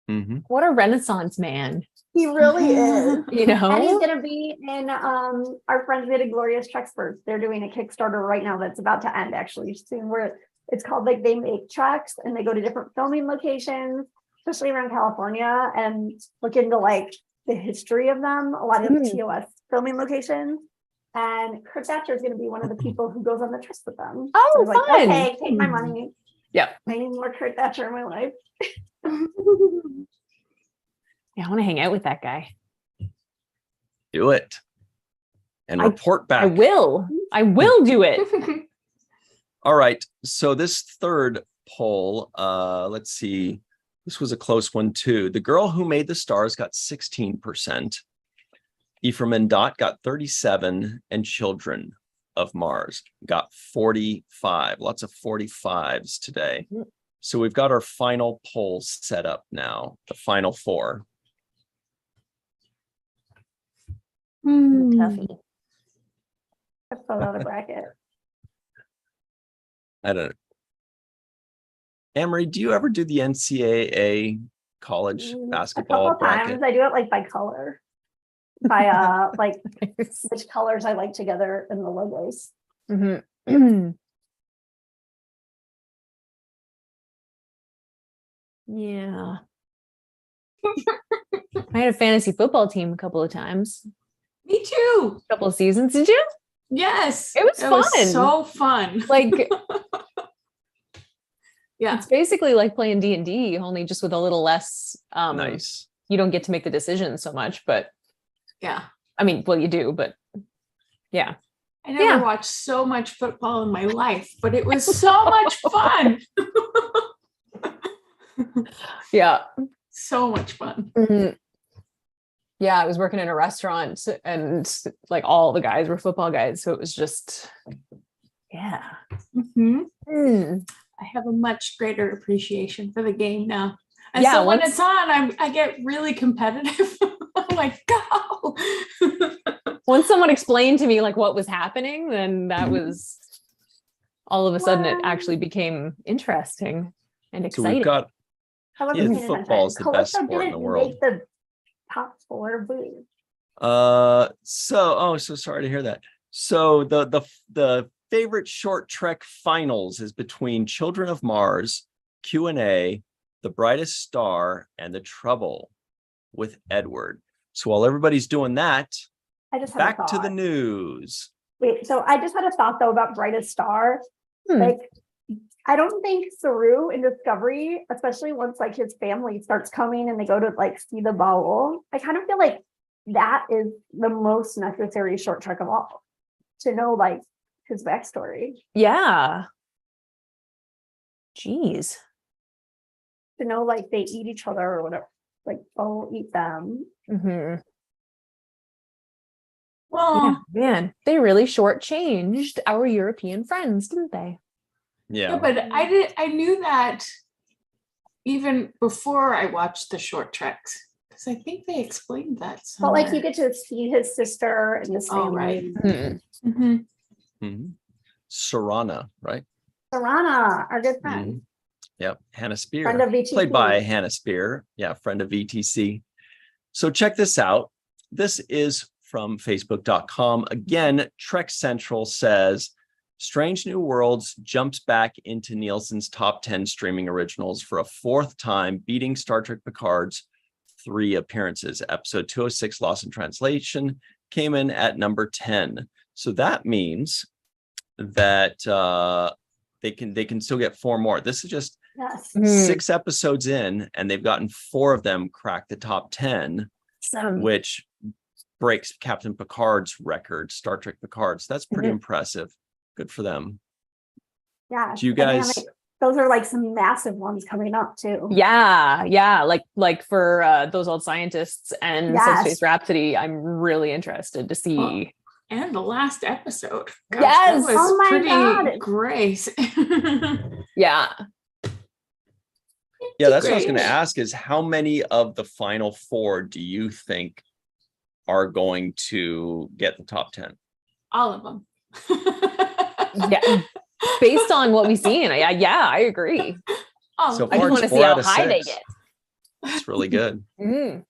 Mm-hmm. What a Renaissance man, He really is. you know? And he's gonna be in our friends at Glorious Trexperts. They're doing a Kickstarter right now that's about to end actually soon, where it's called like they make treks and they go to different filming locations, especially around California, and look into like the history of them, a lot of TOS filming locations. And Kurt Thatcher is going to be one of the people who goes on the trips with them. Oh, So I was like, fun. okay, take my money. Yeah. I need more Kurt Thatcher in my life. Yeah, I want to hang out with that guy. Do it. And I- report back. I will do it. All right. So this third poll, let's see. This was a close one too. The girl who made the stars got 16%. Ephraim and Dot got 37, and Children of Mars got 45. Lots of 45s today. So we've got our final poll set up now, the final four. Toughie. That's another bracket. I don't know. Anne-Marie, do you ever do the NCAA college basketball A couple bracket? times. I do it like by color. By like which colors I like together in the logos. Yeah. I had a fantasy football team a couple of times, Me too. a couple of seasons. Did you? Yes. It was fun. So fun. Like, yeah. it's basically like playing D&D, only just with a little less, Nice. you don't get to make the decisions so much, but Yeah. I mean, well, you do, but yeah. I never watched so much football in my life, but it was so much fun. Yeah. So much fun. Mhm. Yeah, I was working in a restaurant and like all the guys were football guys. So it was just, yeah. Mhm. Mm. I have a much greater appreciation for the game now. And Yeah, so when once- it's on, I get really competitive. I'm like, go. Once someone explained to me like what was happening, then that was all of a sudden it actually became interesting and So exciting. we've got I wasn't Yeah, paying football is the attention. best Calypso sport in the didn't world. make the top four, boo. so sorry to hear that. So the favorite short trek finals is between Children of Mars, Q&A, The Brightest Star, and The Trouble with Edward. So while everybody's doing that, I just had a back to the thought. news. Wait, so I just had a thought though about Brightest Star. Like, I don't think Saru in Discovery, especially once like his family starts coming and they go to like see the bowl, I kind of feel like that is the most necessary short trek of all, to know like his backstory, Yeah. Jeez. to know like they eat each other or whatever, like Bo eat them. Mm-hmm. Well, Yeah, man, they really shortchanged our European friends, didn't they? yeah, Yeah. but I knew that even before I watched the short treks, because I think they explained that But somewhere. like you get to see his sister and his Oh, family. right. Mhm. Mhm. Sarana, right? Sarana, our good friend. Mhm. Yep. Hannah Spear, Friend of VTC. played by Hannah Spear. Yeah, friend of VTC. So check this out. This is from Facebook.com. Again, Trek Central says Strange New Worlds jumps back into Nielsen's top 10 streaming originals for a fourth time, beating Star Trek Picard's 3 appearances. Episode 206, Lost in Translation, came in at number 10. So that means that they can still get 4 more. This is just Yes. 6 episodes in, and they've gotten 4 of them crack the top 10, which breaks Captain Picard's record, Star Trek Picard's. That's pretty impressive. Good for them. Yeah. Do you And they have, guys? like, those are like some massive ones coming up too. Yeah, like for those old scientists and Yes. Subspace Rhapsody, I'm really interested to see. And the last episode. Gosh, Yes! That was Oh my pretty God. great. Yeah. Yeah, that's what I was Great. going to ask is how many of the final 4 do you think are going to get the top 10? All of them. Yeah. Based on what we've seen, I agree. All So of I far, them. just it's want to 4 see out how of high they 6. get. It's really good. Mhm.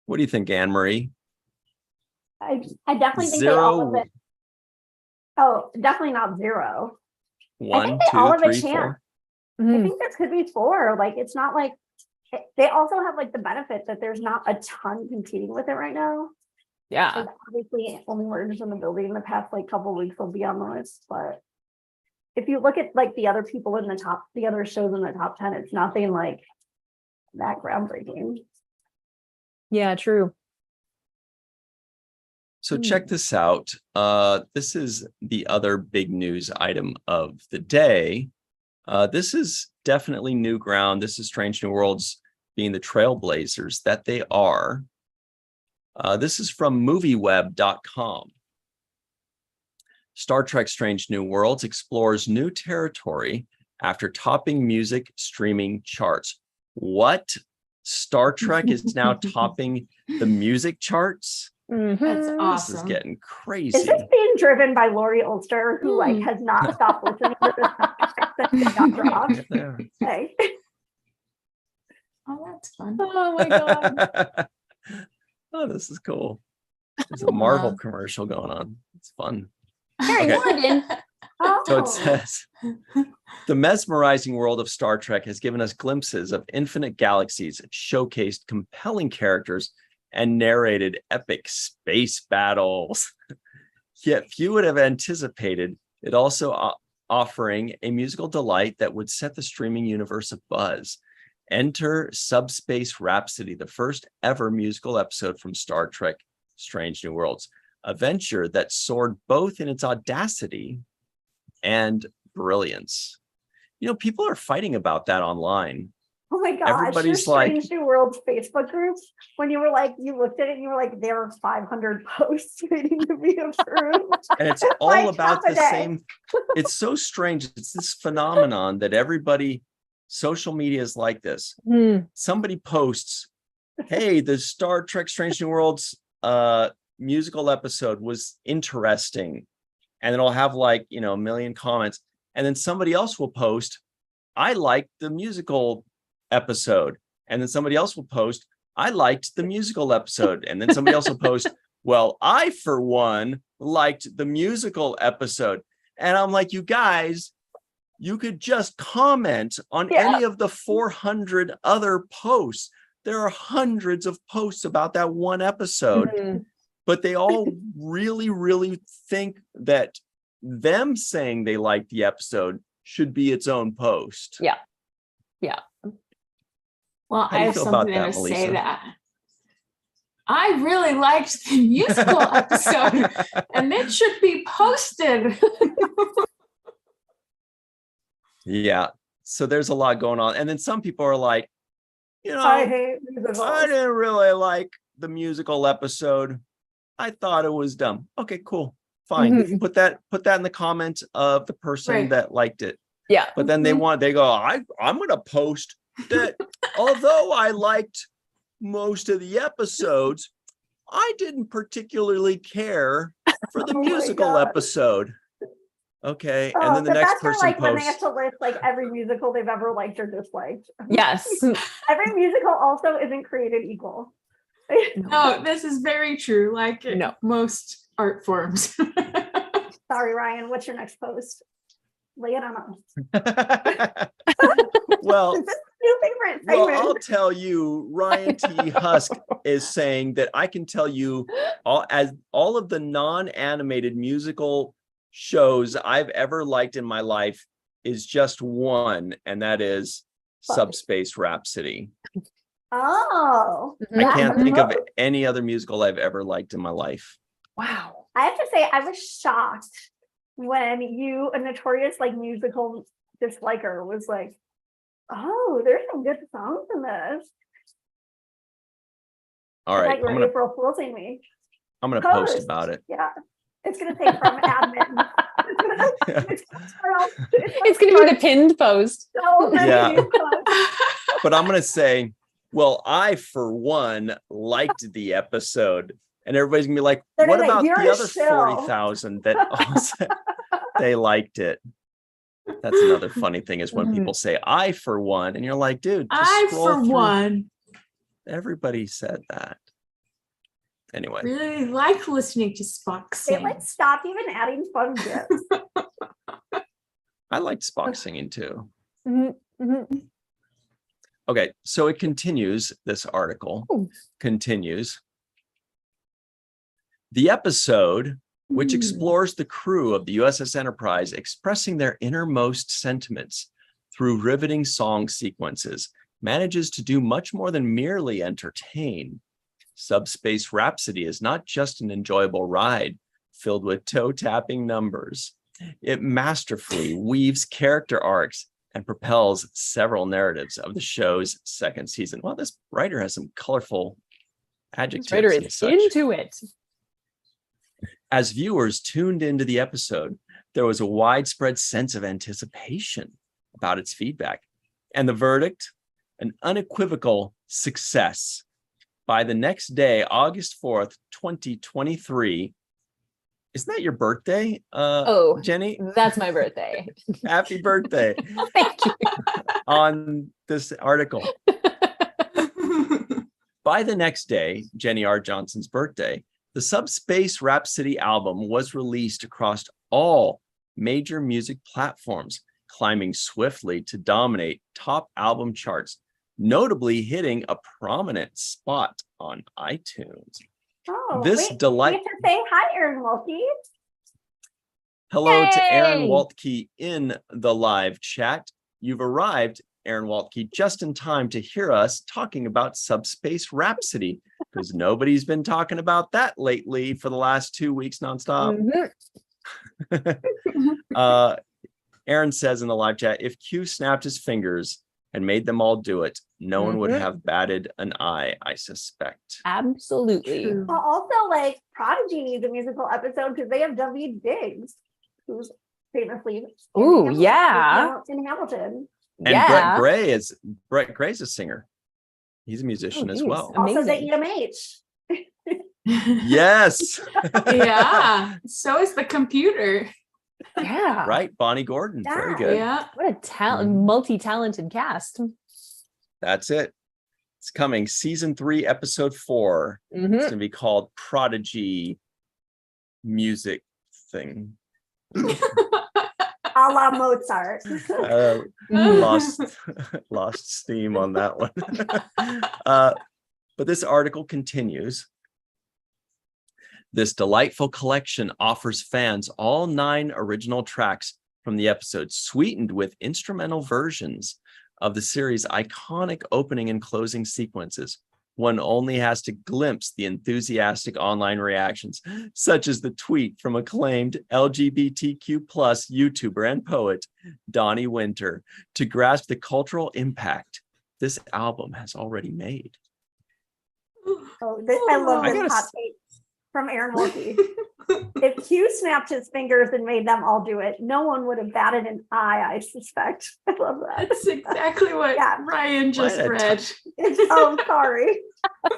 What do you think, Anne-Marie? I definitely think they all of 0, it. Oh, definitely not 0. I 1, think they all 2, have a 3, chance. 4. I Mhm. think there could be 4. Like, it's not like they also have like the benefit that there's not a ton competing with it right now. Yeah. Like, obviously, only Murders in the Building in the past like couple weeks will be on the list, but if you look at like the other people in the other shows in the top 10, it's nothing like that groundbreaking. Yeah, true. So check this out. This is the other big news item of the day. This is definitely new ground. This is Strange New Worlds being the trailblazers that they are. This is from movieweb.com. Star Trek Strange New Worlds explores new territory after topping music streaming charts. What? Star Trek is now topping the music charts? That's Mhm. This awesome. is getting Is crazy. this being driven by Lori Ulster, who like Hmm. has not stopped listening to this podcast since it got dropped? Yeah. Like, Oh, that's fun. Oh my God. Oh, this is cool. There's a Marvel Aw. commercial going on. It's fun. Harry Okay. Morgan. So it oh, says, the mesmerizing world of Star Trek has given us glimpses of infinite galaxies, showcased compelling characters, and narrated epic space battles. Yet few would have anticipated it also offering a musical delight that would set the streaming universe abuzz. Enter Subspace Rhapsody, the first ever musical episode from Star Trek Strange New Worlds, a venture that soared both in its audacity and brilliance. You know, people are fighting about that online. oh my gosh, Everybody's your like- Strange New Worlds Facebook groups, when you were like, you looked at it and you were like, there are 500 posts waiting to be approved. And it's Like all about half a the day. same. It's so strange. It's this phenomenon that everybody, social media is like this. Hmm. Somebody posts, hey, the Star Trek Strange New Worlds musical episode was interesting. And it'll have like, you know, a million comments. And then somebody else will post, I liked the musical episode. And then somebody else will post, I liked the musical episode. And then somebody else will post, well, I, for one, liked the musical episode. And I'm like, you guys, you could just comment on Yeah. any of the 400 other posts. There are hundreds of posts about that one episode, Mhm. but they all really, really think that them saying they liked the episode should be its own post. Yeah. Yeah. Well, How do I you have feel about something that, to say Melissa? that. I really liked the musical episode, and it should be posted. Yeah. So there's a lot going on. And then some people are like, you know, I hate musicals. I didn't really like the musical episode. I thought it was dumb. Okay, cool. Fine. Mhm. Put that in the comment of the person Right. that liked it. Yeah. But then they Mhm. go, I'm gonna post that although I liked most of the episodes, I didn't particularly care for the Oh my musical God. episode. Okay. Oh, And then the but next that's kinda person like when they have posts. to list like every musical they've ever liked or disliked. Yes. Every musical also isn't created equal. No, this is very true, like No. most art forms. Sorry, Ryan. What's your next post? Lay it on us. Well, This is your favorite well, segment. I'll tell you, Ryan T. Husk is saying that I can tell you all of the non-animated musical shows I've ever liked in my life is just one, and that is Fuck. Subspace Rhapsody. Oh, I Yeah, can't the think of mo- any other musical I've ever liked in my life. Wow. I have to say, I was shocked when you, a notorious like musical disliker, was like, "Oh, there's some good songs in this." All It's right, like I'm you're gonna April Foolsing me. post about it. Yeah, it's gonna take from admin. It's going to be the pinned post. Yeah. But I'm gonna say, well, I for one liked the episode, and everybody's gonna be like, They're what gonna be like, about "You're the a other shill." 40,000 that also they liked it? That's another funny thing is when Mhm. people say I for one, and you're like, dude, just I, scroll for through. one, Everybody said that. Anyway, really like listening to Spock They sing. like stopped even adding fun bits. I liked Spock singing too. Mhm. Mhm. Okay, so it continues, this article Ooh. continues. The episode, which Mm. explores the crew of the USS Enterprise expressing their innermost sentiments through riveting song sequences, manages to do much more than merely entertain. Subspace Rhapsody is not just an enjoyable ride filled with toe-tapping numbers. It masterfully weaves character arcs and propels several narratives of the show's second season. Well, this writer has some colorful adjectives Writer and is such. into it. As viewers tuned into the episode, there was a widespread sense of anticipation. about its feedback. And the verdict, an unequivocal success. By the next day, August 4th, 2023. Isn't that your birthday, Jenny? That's my birthday. Happy birthday. Thank you. On this article. By the next day, Jenny R. Johnson's birthday, the Subspace Rhapsody album was released across all major music platforms, climbing swiftly to dominate top album charts, notably hitting a prominent spot on iTunes. Oh, This wait, delight- we have to say hi, Aaron Wilkie. Hello to Aaron Yay! Waltke in the live chat. You've arrived, Aaron Waltke, just in time to hear us talking about Subspace Rhapsody, because nobody's been talking about that lately for the last 2 weeks nonstop. Aaron says in the live chat, if Q snapped his fingers and made them all do it, no one would have batted an eye, I suspect. Absolutely. True. Well, also, like, Prodigy needs a musical episode because they have Daveed Diggs, who's famously Ooh, in yeah. in Hamilton. And Yeah. Brett Gray's a singer. He's a musician as geez. well. Also, the Amazing. EMH. Yes. Yeah. So is the computer. Yeah. Right. Bonnie Gordon. Very Yeah. good. Yeah. What a talent, multi-talented cast. That's it. It's coming. Season 3, episode 4. It's going to be called Prodigy music thing. A la Mozart. Lost steam on that one. But this article continues. This delightful collection offers fans all 9 original tracks from the episode, sweetened with instrumental versions of the series' iconic opening and closing sequences. One only has to glimpse the enthusiastic online reactions, such as the tweet from acclaimed LGBTQ+ YouTuber and poet Donnie Winter, to grasp the cultural impact this album has already made. I love I this gotta hot take from Aaron Wilkie. If Q snapped his fingers and made them all do it, no one would have batted an eye, I suspect. I love that. That's exactly what Yeah. Ryan just Right, read. Oh, sorry.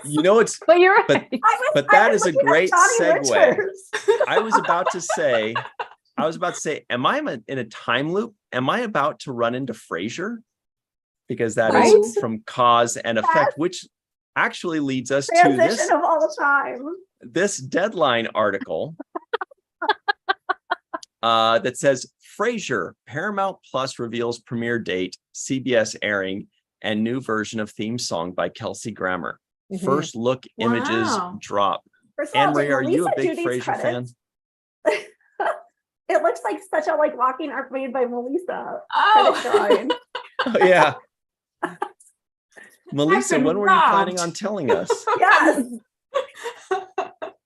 You know, it's But you're right. But- I that was is a looking at great Johnny segue. Winters. I was about to say, am I in a time loop? Am I about to run into Frasier? Because that is Right? from Cause and Effect, which actually leads us to Transition of all the time. this Deadline article that says Frasier, Paramount Plus reveals premiere date, CBS airing, and new version of theme song by Kelsey Grammer. First look images Wow. drop. First of all, Anne-Marie, did are you a Melissa big do these Frasier fan? credits? It looks like such a walking art made by Melissa. Oh, Credit drawing. Oh, yeah. Melissa, been when were you planning robbed. on telling us? Yes,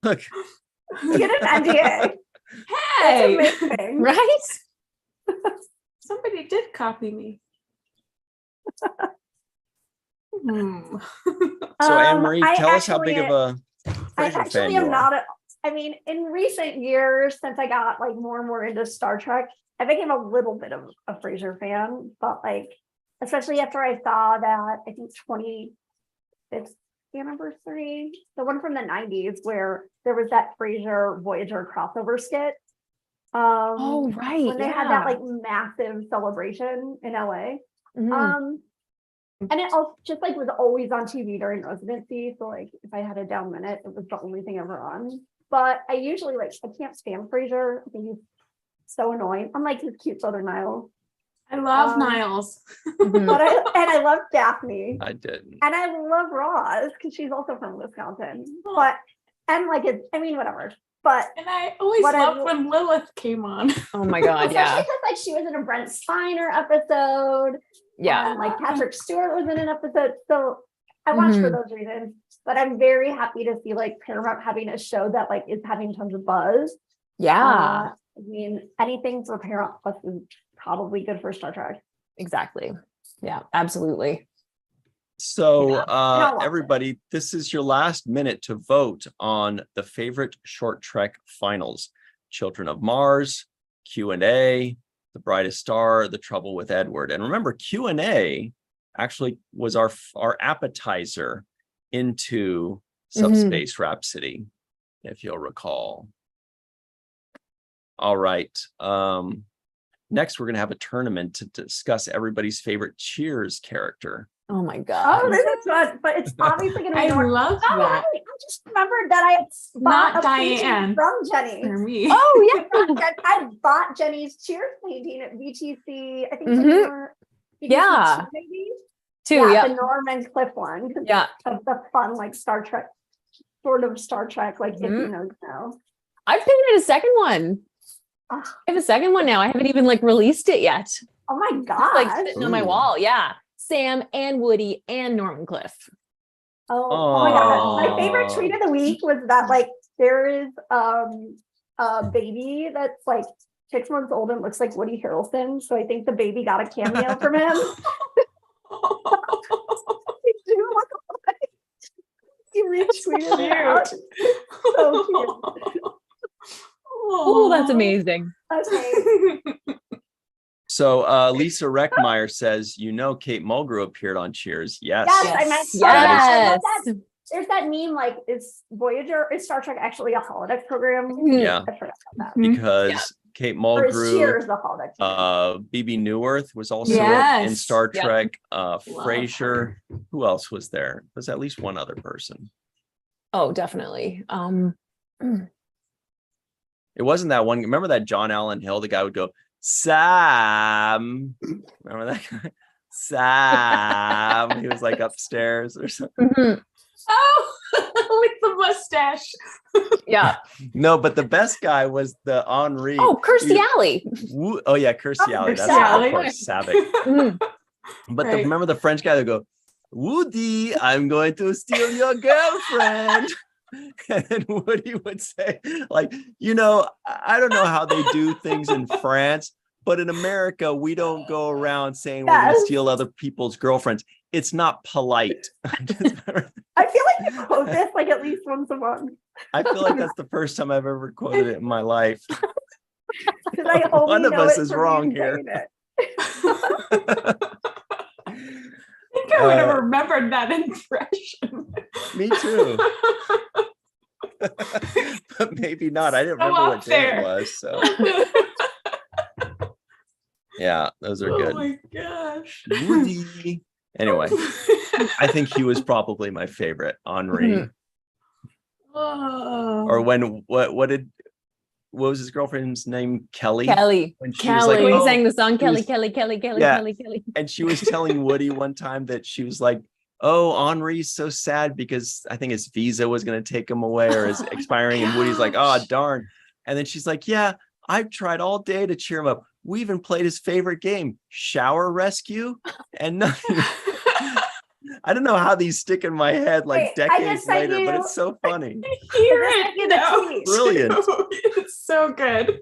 Look, get an NDA. Hey, It's amazing. right? somebody did copy me. Hmm. so Anne-Marie, I tell us how big of actually- a I Frasier fan actually you am are. not I mean, in recent years, since I got more and more into Star Trek, I became a little bit of a Frasier fan, but especially after I saw that, I think 25th anniversary, the one from the 90s, where there was that Frasier Voyager crossover skit. Oh, right. When they had that massive celebration in LA. Mhm. And it also just was always on TV during residency. So if I had a down minute, it was the only thing ever on. But I usually I can't stand Frasier. I think he's so annoying. Unlike his cute Southern Niles. I love Niles. Mhm. But I love Daphne. I didn't. And I love Roz because she's also from Wisconsin. But and whatever. But And I always What I loved will- when Lilith came on. Oh my God. Yeah. especially because she was in a Brent Spiner episode. Yeah. And Patrick Stewart was in an episode. So I watched for those reasons. But I'm very happy to see Paramount having a show that is having tons of buzz. Yeah. Anything for Paramount Plus is probably good for Star Trek. Exactly. Yeah, absolutely. So Yeah. I'll watch it. everybody, this is your last minute to vote on the favorite short trek finals. Children of Mars, Q&A, The Brightest Star, The Trouble with Edward. And remember, Q&A actually was our appetizer into Subspace Rhapsody, if you'll recall. All right. Next, we're going to have a tournament to discuss everybody's favorite Cheers character. Oh my God. Oh, this is fun, but it's obviously going to be I love Oh, that. wait, I just remembered that I Not bought a painting Diane. from Jenny. For me. Oh yeah. I bought Jenny's Cheers painting at VTC. I think it's Mhm. VTC Yeah. 2, maybe. Two, The Norman Cliff one. 'Cause Yeah. of the fun, like Star Trek, sort of Star Trek, like if you Mhm. know. I've painted a second one. Ah. I have a second one now. I haven't even like released it yet. Oh my It's like god! sitting on my Ooh. wall. Yeah. Sam and Woody and Norman Cliff. Oh my god! My Aw. favorite tweet of the week was that like there is a baby that's like 6 months old and looks like Woody Harrelson. So I think the baby got a cameo from him. They do look alike. He retweeted it out. So cute. Oh, that's amazing. Okay. So Lisa Reckmeyer says, Kate Mulgrew appeared on Cheers. Yes. Yes, I meant Yes. There's that meme like, is Star Trek actually a holodeck program? Mhm. Yeah. I forgot about that. Because Kate Or is Mulgrew, Cheers the holodeck program? BB Newirth was also Yes. in Star Yep. Trek. Love Frasier. Who else was there? There's at least one other person. Oh, definitely. It wasn't that one. Remember that John Allen Hill? The guy would go, Sam. Remember that guy? Sam. He was like upstairs or something. Mhm. Oh, with the mustache. Yeah. No, but the best guy was the Henri. Oh, Kirstie Alley. Oh yeah, Kirstie Alley. That's Kirstie of Alley. course Savick. Mhm. But Right. remember the French guy that go, Woody, I'm going to steal your girlfriend. And then Woody would say, like, I don't know how they do things in France, but in America, we don't go around saying we're going to Yes. steal other people's girlfriends. It's not polite. I feel like you quote this like at least once a month. I feel like that's the first time I've ever quoted it in my life. Because I only One of know us it is from wrong you here. saying it. I think I would have remembered that impression. Me too. But maybe not. I didn't So remember up what day it there. was. So yeah, those are Oh good. my gosh. Woody. Anyway, I think he was probably my favorite, Henri. Mhm. Oh. Or when what was his girlfriend's name? Kelly. Kelly. When she Kelly. was like, When he "Oh," sang the song, she Kelly, was- Kelly, Kelly, Kelly, Yeah. Kelly, Kelly. and she was telling Woody one time that she was like, "Oh, Henri's so sad because I think his visa was going to take him away or is expiring." And Woody's like, "Oh, Gosh. darn." And then she's like, "Yeah, I've tried all day to cheer him up. We even played his favorite game, Shower Rescue, and nothing." I don't know how these stick in my head like Wait, I decades just sent later, but you- it's so funny. Hear I just it sent you the now. tweet. Brilliant. It's so good.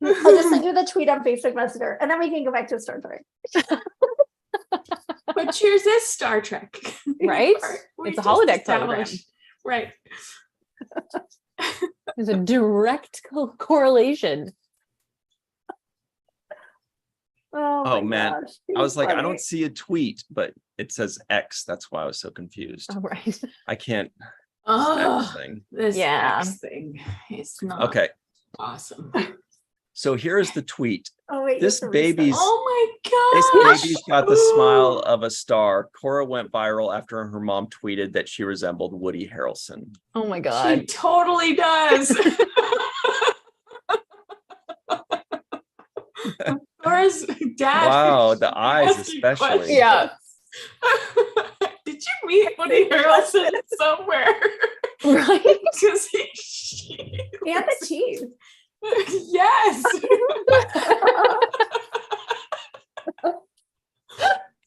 I'll just send you the tweet on Facebook Messenger, and then we can go back to Star Trek. But Cheers is Star Trek. Right? We It's a just holodeck program. established. Right. There's a direct correlation. Oh, my man. gosh, I was like, I funny. don't see a tweet, but it says X. That's why I was so confused. Oh, right. I can't Oh, X thing. this Yeah. X thing is not Okay, awesome. so here's the tweet. Oh wait, you This have to restart. baby's- Oh This my gosh. baby's got the smile of a star. Cora went viral after her mom tweeted that she resembled Woody Harrelson. Oh my She God. totally does. Laura's dad. Wow, the eyes asking especially. questions. Yeah. Did you meet Woody Harrelson somewhere? Right? Because And the cheese. yes.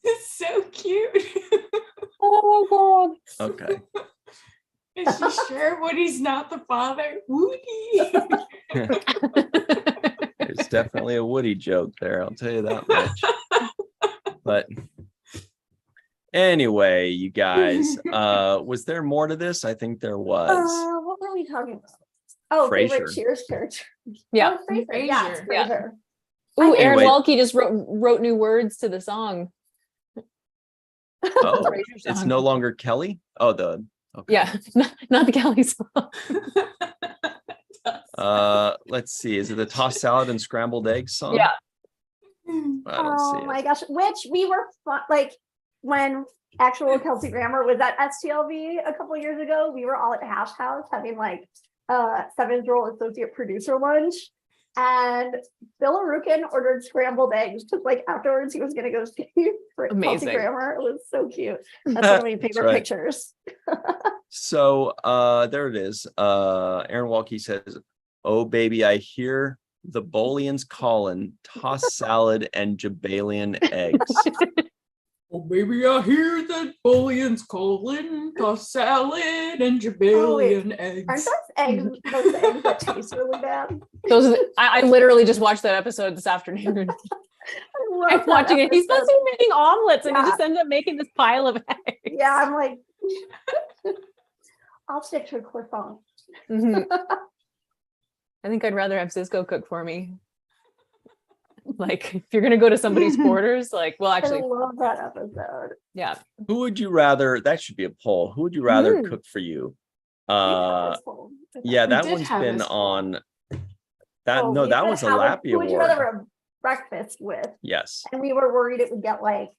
It's so cute. Oh Okay. Is she sure Woody's not the father? Woody. There's definitely a Woody joke there, I'll tell you that much. But anyway, you guys, was there more to this? I think there was. What were we talking about? Oh, favorite Frasier. Cheers character. Yeah. Oh, Frasier. Yeah, it's Frasier. Yeah. Frasier. Ooh, Aaron Anyway. Walke just wrote new words to the song. Oh, Frasier it's song. no longer Kelly. Oh, okay. Yeah, not the Kelly song. Let's see. Is it the tossed salad and scrambled eggs song? Yeah. I don't see Oh my it. gosh, which we were like when actual Kelsey Grammer was at STLV a couple years ago, we were all at Hash House having like 7th-year-old associate producer lunch. And Bill Arukin ordered scrambled eggs because like afterwards he was gonna go see Kelsey Amazing. Grammer. It was so cute. That's one of my favorite right. pictures. So there it is. Aaron Walke says, "Oh baby, I hear the Bolians calling, tossed salad and Jabalian eggs." Oh, baby, I hear that Bolian's calling, tossed salad and Jabalian eggs. Aren't those eggs that taste really bad? I literally just watched that episode this afternoon. I love I'm that watching it. He's supposed to episode. be making omelets and he Yeah. just ends up making this pile of eggs. Yeah, I'm like, I'll stick to a croissant. Mhm. I think I'd rather have Cisco cook for me. Like if you're gonna go to somebody's quarters, like, well, I actually, love that episode. yeah. Who would you rather? That should be a poll. Who would you rather Mm. cook for you? We had this poll. Yeah, We that did one's have been this poll. on. That Oh, no, we that said, was a who Lappy would you rather Award. have breakfast with? Yes. And we were worried it would get like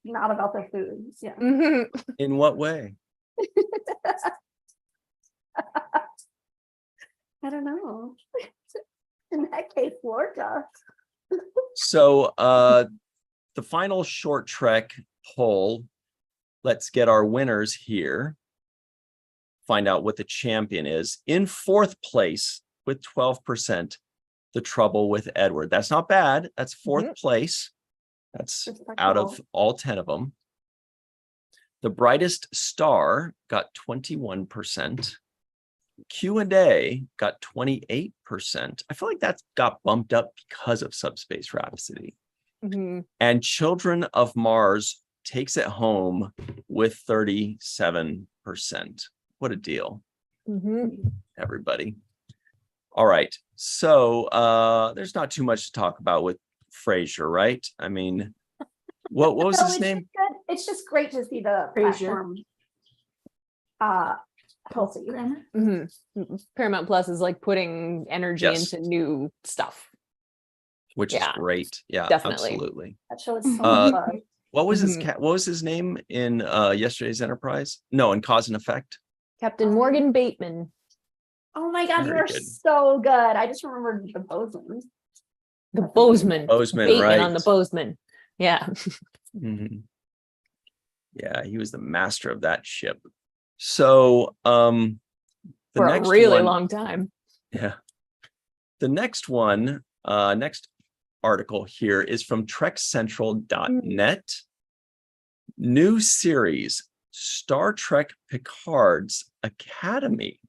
not about the food. Yeah. Mhm. In what way? I don't know. In that case, Florida. So the final short trek poll. Let's get our winners here. Find out what the champion is. In 4th place with 12%, The Trouble with Edward. That's not bad. That's 4th place. That's out of all 10 of them. The Brightest Star got 21%. Q&A got 28%. I feel like that got bumped up because of Subspace Rhapsody. Mhm. And Children of Mars takes it home with 37%. What a deal, Mhm. everybody. All right. So there's not too much to talk about with Frasier, right? I mean, what was No, his it's name? just good. It's just great to see the Frasier. platform healthy. Grammar? Mhm. Paramount Plus is like putting energy Yes. into new stuff. Which is Yeah, great. Yeah, definitely. absolutely. That show is so Uh, much fun. What was his Mhm. cat? What was his name in Yesterday's Enterprise? No, in Cause and Effect. Captain Morgan Bateman. Oh my god, you Very are good. so good. I just remembered the Bozeman. The Bozeman. Bozeman, Bateman right? on the Bozeman. Yeah. Mhm. Yeah, he was the master of that ship. So the For a next really one, long time. yeah. The next one, next article here is from TrekCentral.net. New series, Star Trek Picard's Academy.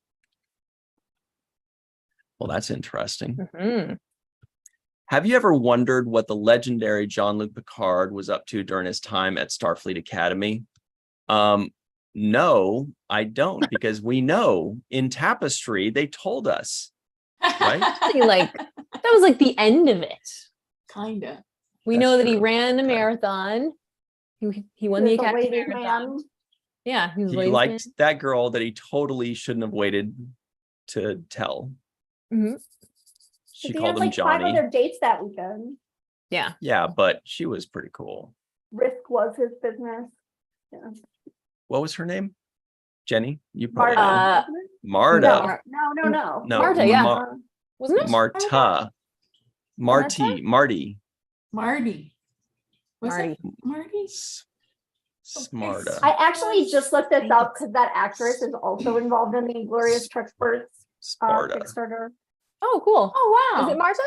Well, that's interesting. Mhm. Have you ever wondered what the legendary Jean-Luc Picard was up to during his time at Starfleet Academy? No, I don't, because we know in Tapestry, they told us, right? Like that was like the end of it. Kinda. We That's know that he true. ran a Okay. marathon. He won the There's a Academy ladies' Marathon. man. Yeah, he was He ladies' liked that girl that he totally shouldn't have waited to tell. man. Mhm. She He called had him like 5 Johnny. other dates that weekend. Yeah. Yeah, but she was pretty cool. Risk was his business. Yeah. What was her name? Jenny? You probably Marta. know. wasn't it? Marta. No. No, Marta, yeah. Wasn't it? Marta. Marty. Marty. Was Marty. it Marty? Smarta. I actually just looked this up because that actress is also involved in the Inglorious Treksperts Sparta. Kickstarter. Oh, cool. Oh, wow. Is it Marta?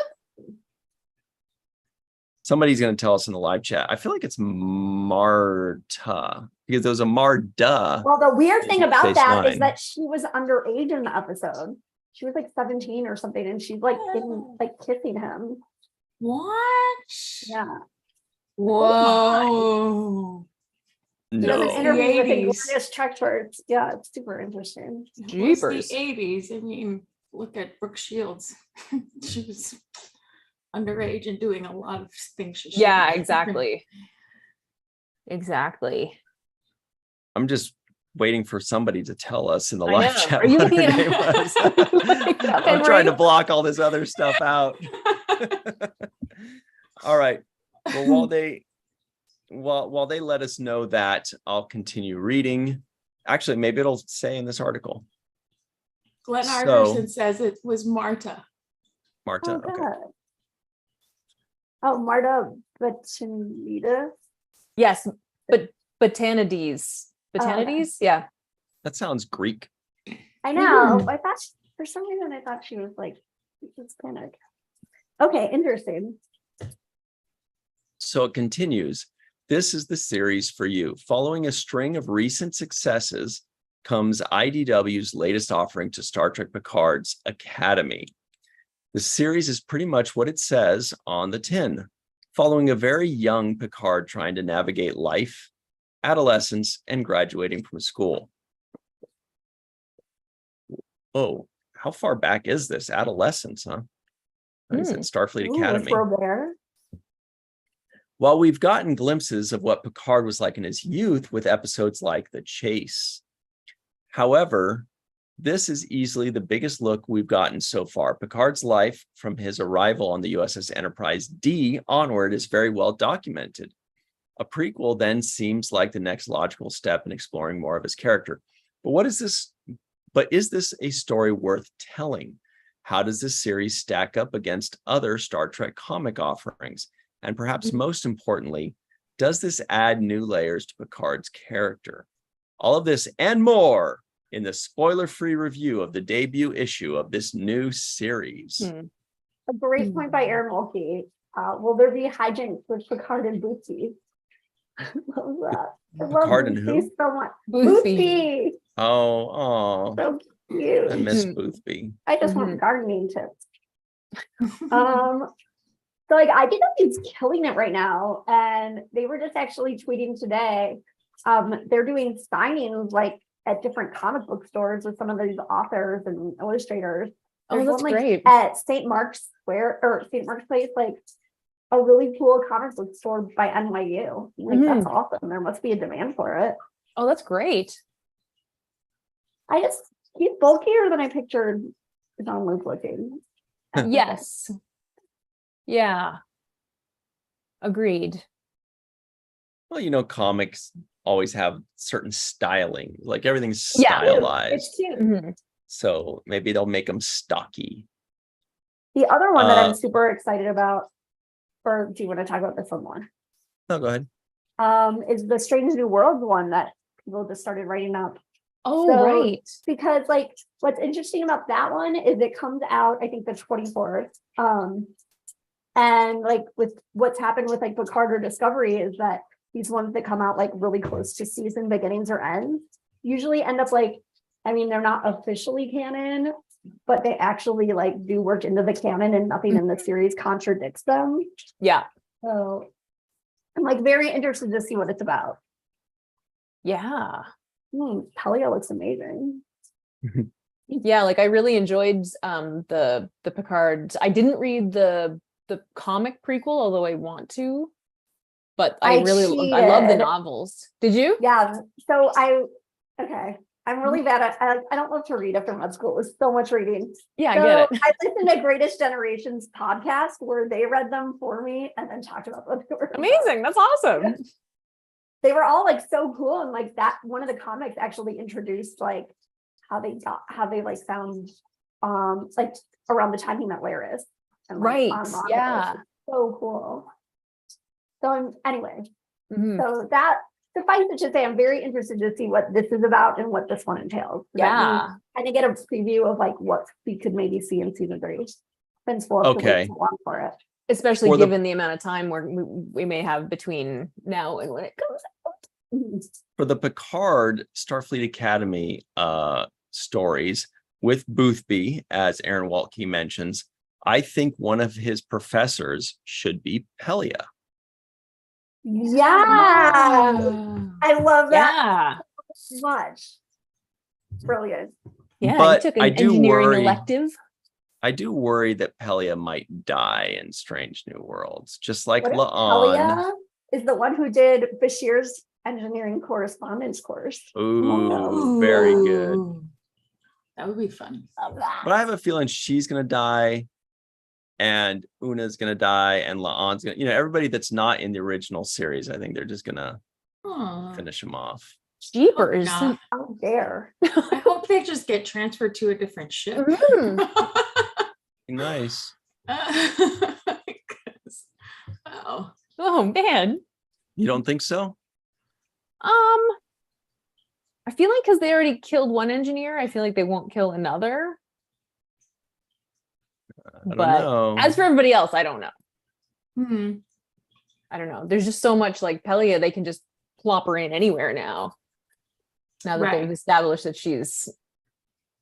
Somebody's going to tell us in the live chat. I feel like it's Marta because there was a Marda. Well, the weird thing about Phase that is 9. that she was underage in the episode. She was like 17 or something, and she's like in, like kissing him. What? Yeah. Whoa. She does an No. interview with 80s. Inglorious Treksperts. Yeah, it's super interesting. It was Jeepers. the 80s. I mean, look at Brooke Shields. She was underage and doing a lot of things she Yeah, shouldn't. exactly. Exactly. I'm just waiting for somebody to tell us in the I live know. chat Are you what her looking at- name was. Like, okay, I'm trying to right? block all this other stuff out. All right. Well, while they let us know that, I'll continue reading. Actually, maybe it'll say in this article. Glenn So- Arterson says it was Marta. Marta. Oh, Okay. God. Oh, Marta Batinita. Yes, but Botanides. Botanides? Yeah. That sounds Greek. I know. I thought for some reason I thought she was like Hispanic. Okay, interesting. So it continues. This is the series for you. Following a string of recent successes comes IDW's latest offering to Star Trek Picard's Academy. The series is pretty much what it says on the tin, following a very young Picard trying to navigate life, adolescence, and graduating from school. Oh, how far back is this? Adolescence, huh? Is it Starfleet Academy? Robert. While we've gotten glimpses of what Picard was like in his youth with episodes like The Chase. However, this is easily the biggest look we've gotten so far. Picard's life from his arrival on the USS Enterprise D onward is very well documented. A prequel then seems like the next logical step in exploring more of his character. But is this a story worth telling? How does this series stack up against other Star Trek comic offerings? And perhaps most importantly, does this add new layers to Picard's character? All of this and more in the spoiler-free review of the debut issue of this new series. A great point by Aaron Mulkey. Will there be hijinks with Picard and Bootsy? Love that. I love Picard and Bootsy who? so much. Boothby. Bootsy. Oh, So cute. I miss Boothby. I just want gardening tips. So like IDW is killing it right now, and they were just actually tweeting today. They're doing signings like at different comic book stores with some of these authors and illustrators. Oh, There's that's one, like, great. at St. Mark's Square or St. Mark's Place, like a really cool comic book store by NYU. Like that's awesome. There must be a demand for it. Oh, that's great. He's bulkier than I pictured Jean-Luc looking. Yes. Yeah. Agreed. Well, comics always have certain styling, like everything's Yeah. stylized. It's cute. Mhm. So maybe they'll make them stocky. The other one that I'm super excited about, or do you want to talk about this one more? No, go ahead. Is the Strange New Worlds one that people just started writing up. Oh, So- right. Because like what's interesting about that one is it comes out, I think, the 24th. And like with what's happened with like Picard or Discovery is that these ones that come out like really close to season beginnings or ends usually end up like, I mean, they're not officially canon, but they actually like do work into the canon and nothing in the series contradicts them. Yeah. So I'm like very interested to see what it's about. Yeah. Pelia looks amazing. Yeah, like I really enjoyed the Picard. I didn't read the comic prequel, although I want to, but I love the cheated. novels. Did you? Yeah. So I'm really bad at I don't love to read after med school. It was so much reading. Yeah, So I get it. I listened to Greatest Generations podcast where they read them for me and then talked about what they were about. Amazing. That's awesome. They were all like so cool, and like that one of the comics actually introduced like how they like found like around the time he met Laris. And, like, Right. on Romulus. Yeah. It's so cool. So anyway, Mhm. so that suffice it to say, I'm very interested to see what this is about and what this one entails. Yeah. Kind of get a preview of like what we could maybe see in season 3. Since we'll have to Okay. wait so long for it. Especially For the- given the amount of time we may have between now and when it comes out. For the Picard Starfleet Academy stories with Boothby, as Aaron Waltke mentions, I think one of his professors should be Pelia. Yeah. I love that Yeah. so much. Brilliant. Yeah. But You took I an do engineering worry- elective. I do worry that Pelia might die in Strange New Worlds, just like What if La'an. Talia is the one who did Bashir's engineering correspondence course? Ooh, very good. Ooh, that would be fun. Love that. But I have a feeling she's gonna die, and Una's gonna die, and La'an's gonna, everybody that's not in the original series, I think they're just gonna Aw, finish them off. Jeepers. not. How dare. I hope they just get transferred to a different ship. Mhm. Nice. Oh, Oh man. You don't think so? I feel like because they already killed one engineer, I feel like they won't kill another. I don't But know. as for everybody else, I don't know. hmm. I don't know. There's just so much like Pelia, they can just plop her in anywhere now. Now that Right. they've established that she's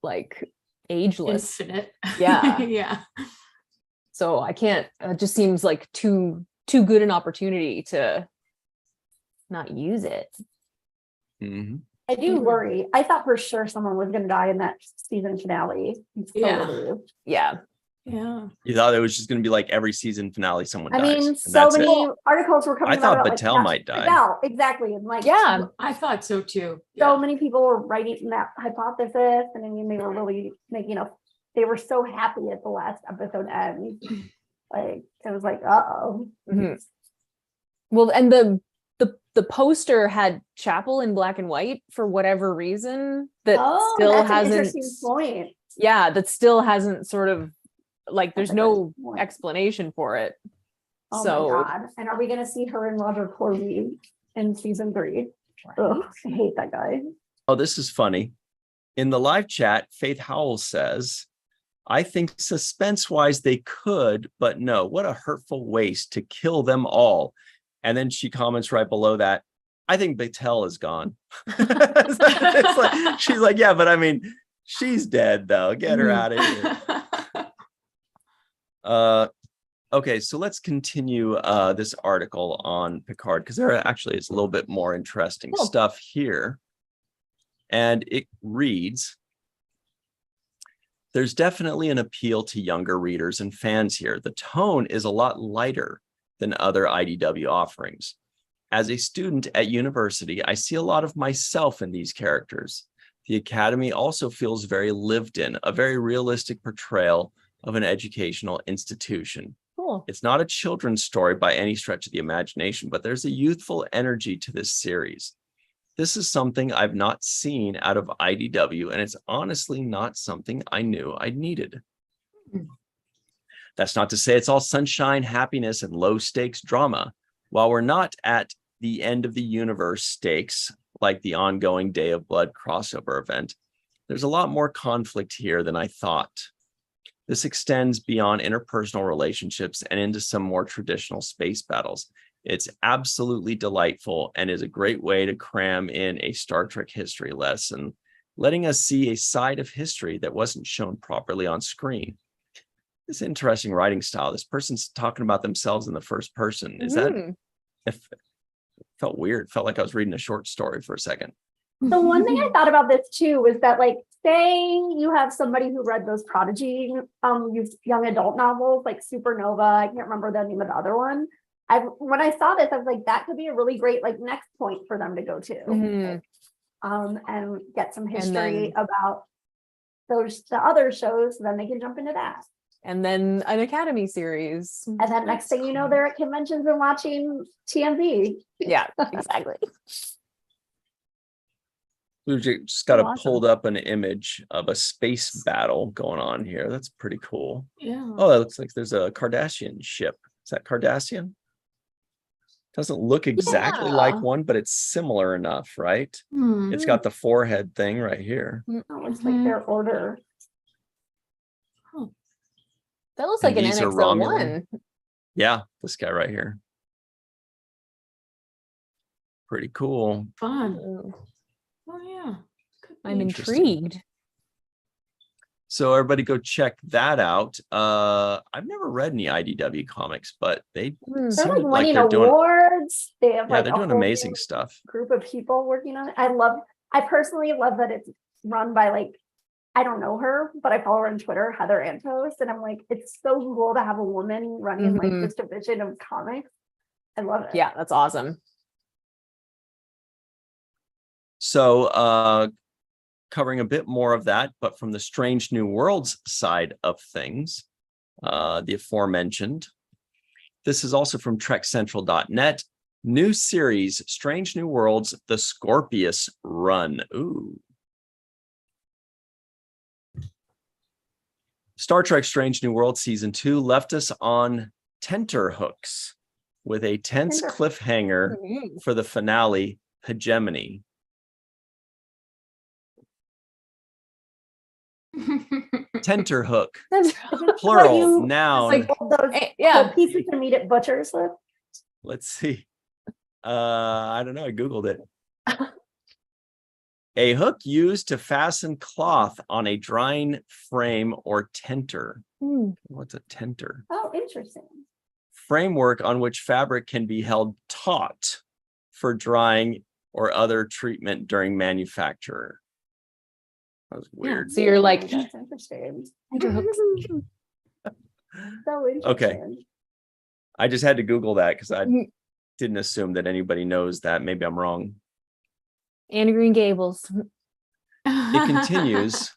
like ageless. Infinite. Yeah. Yeah. So I can't, it just seems like too good an opportunity to not use it. Mhm. I do worry. I thought for sure someone was going to die in that season finale. Yeah. Totally. Yeah. Yeah. You thought it was just going to be like every season finale, someone I dies. mean, and so that's many it. articles were coming I thought about it, Battelle like, might die. Battelle, exactly. And like, Yeah. I thought so too. so Yeah. many people were writing that hypothesis, and I mean, they were really making they were so happy at the last episode end. Like, it was like, uh-oh. Mhm. Well, and the poster had Chapel in black and white for whatever reason that still that's an hasn't. interesting point. Yeah, that still hasn't sort of like That's there's a good no point. explanation for it. Oh So my God. And are we going to see her and Roger Corby in season 3? Ugh, I hate that guy. Oh, this is funny. In the live chat, Faith Howell says, I think suspense-wise they could, but no, what a hurtful waste to kill them all. And then she comments right below that, I think Battelle is gone. It's like, she's like, yeah, but I mean, she's dead though. Get her out of here. Okay, so let's continue this article on Picard, because there actually is a little bit more interesting Cool. stuff here. And it reads, there's definitely an appeal to younger readers and fans here. The tone is a lot lighter than other IDW offerings. As a student at university, I see a lot of myself in these characters. The Academy also feels very lived in, a very realistic portrayal of an educational institution. cool. It's not a children's story by any stretch of the imagination, but there's a youthful energy to this series. This is something I've not seen out of IDW, and it's honestly not something I knew I needed. That's not to say it's all sunshine, happiness, and low stakes drama. While we're not at the end of the universe stakes, like the ongoing Day of Blood crossover event, there's a lot more conflict here than I thought. This extends beyond interpersonal relationships and into some more traditional space battles. It's absolutely delightful and is a great way to cram in a Star Trek history lesson, letting us see a side of history that wasn't shown properly on screen. This interesting writing style. This person's talking about themselves in the first person. Is that, it felt weird. Felt like I was reading a short story for a second. The one thing I thought about this too was that, like, say you have somebody who read those Prodigy young adult novels, like Supernova. I can't remember the name of the other one. When I saw this, I was like, that could be a really great like next point for them to go to, Mhm. and get some And history then- about the other shows. So then they can jump into that. And then an Academy series. And then next thing you know, they're at conventions and watching TMV. Yeah, exactly. We've just got Awesome. pulled up an image of a space battle going on here. That's pretty cool. Yeah. Oh, it looks like there's a Cardassian ship. Is that Cardassian? Doesn't look exactly like Yeah. one, but it's similar enough, right? Hmm. It's got the forehead thing right here. Oh, it's like their order. That looks And like an these are NX-01. Yeah, this guy right here. Pretty cool. Fun. Ooh, Oh yeah. Could I'm be. Interesting. intrigued. So everybody go check that out. I've never read any IDW comics, but they Hmm. They're seem like like winning they're doing, awards. They have yeah, like they're a doing whole amazing new stuff. group of people working on it. I personally love that it's run by like I don't know her, but I follow her on Twitter, Heather Antos, and I'm like, it's so cool to have a woman running like this division of comics. I love it. Yeah, that's awesome. So covering a bit more of that, but from the Strange New Worlds side of things, the aforementioned. This is also from TrekCentral.net. New series, Strange New Worlds, The Scorpius Run. Ooh. Star Trek Strange New Worlds Season 2 left us on tenterhooks with a tense cliffhanger for the finale, Hegemony. Tenterhook, plural, noun. Like, Those yeah. pieces of meat at butchers. Let's see. I don't know. I Googled it. A hook used to fasten cloth on a drying frame or tenter. What's a tenter? Oh, interesting. Framework on which fabric can be held taut for drying or other treatment during manufacture. That was weird. So you're like, that's interesting. tenterhooks. So interesting. Okay. I just had to Google that because I didn't assume that anybody knows that. Maybe I'm wrong. Anne of Green Gables. It continues.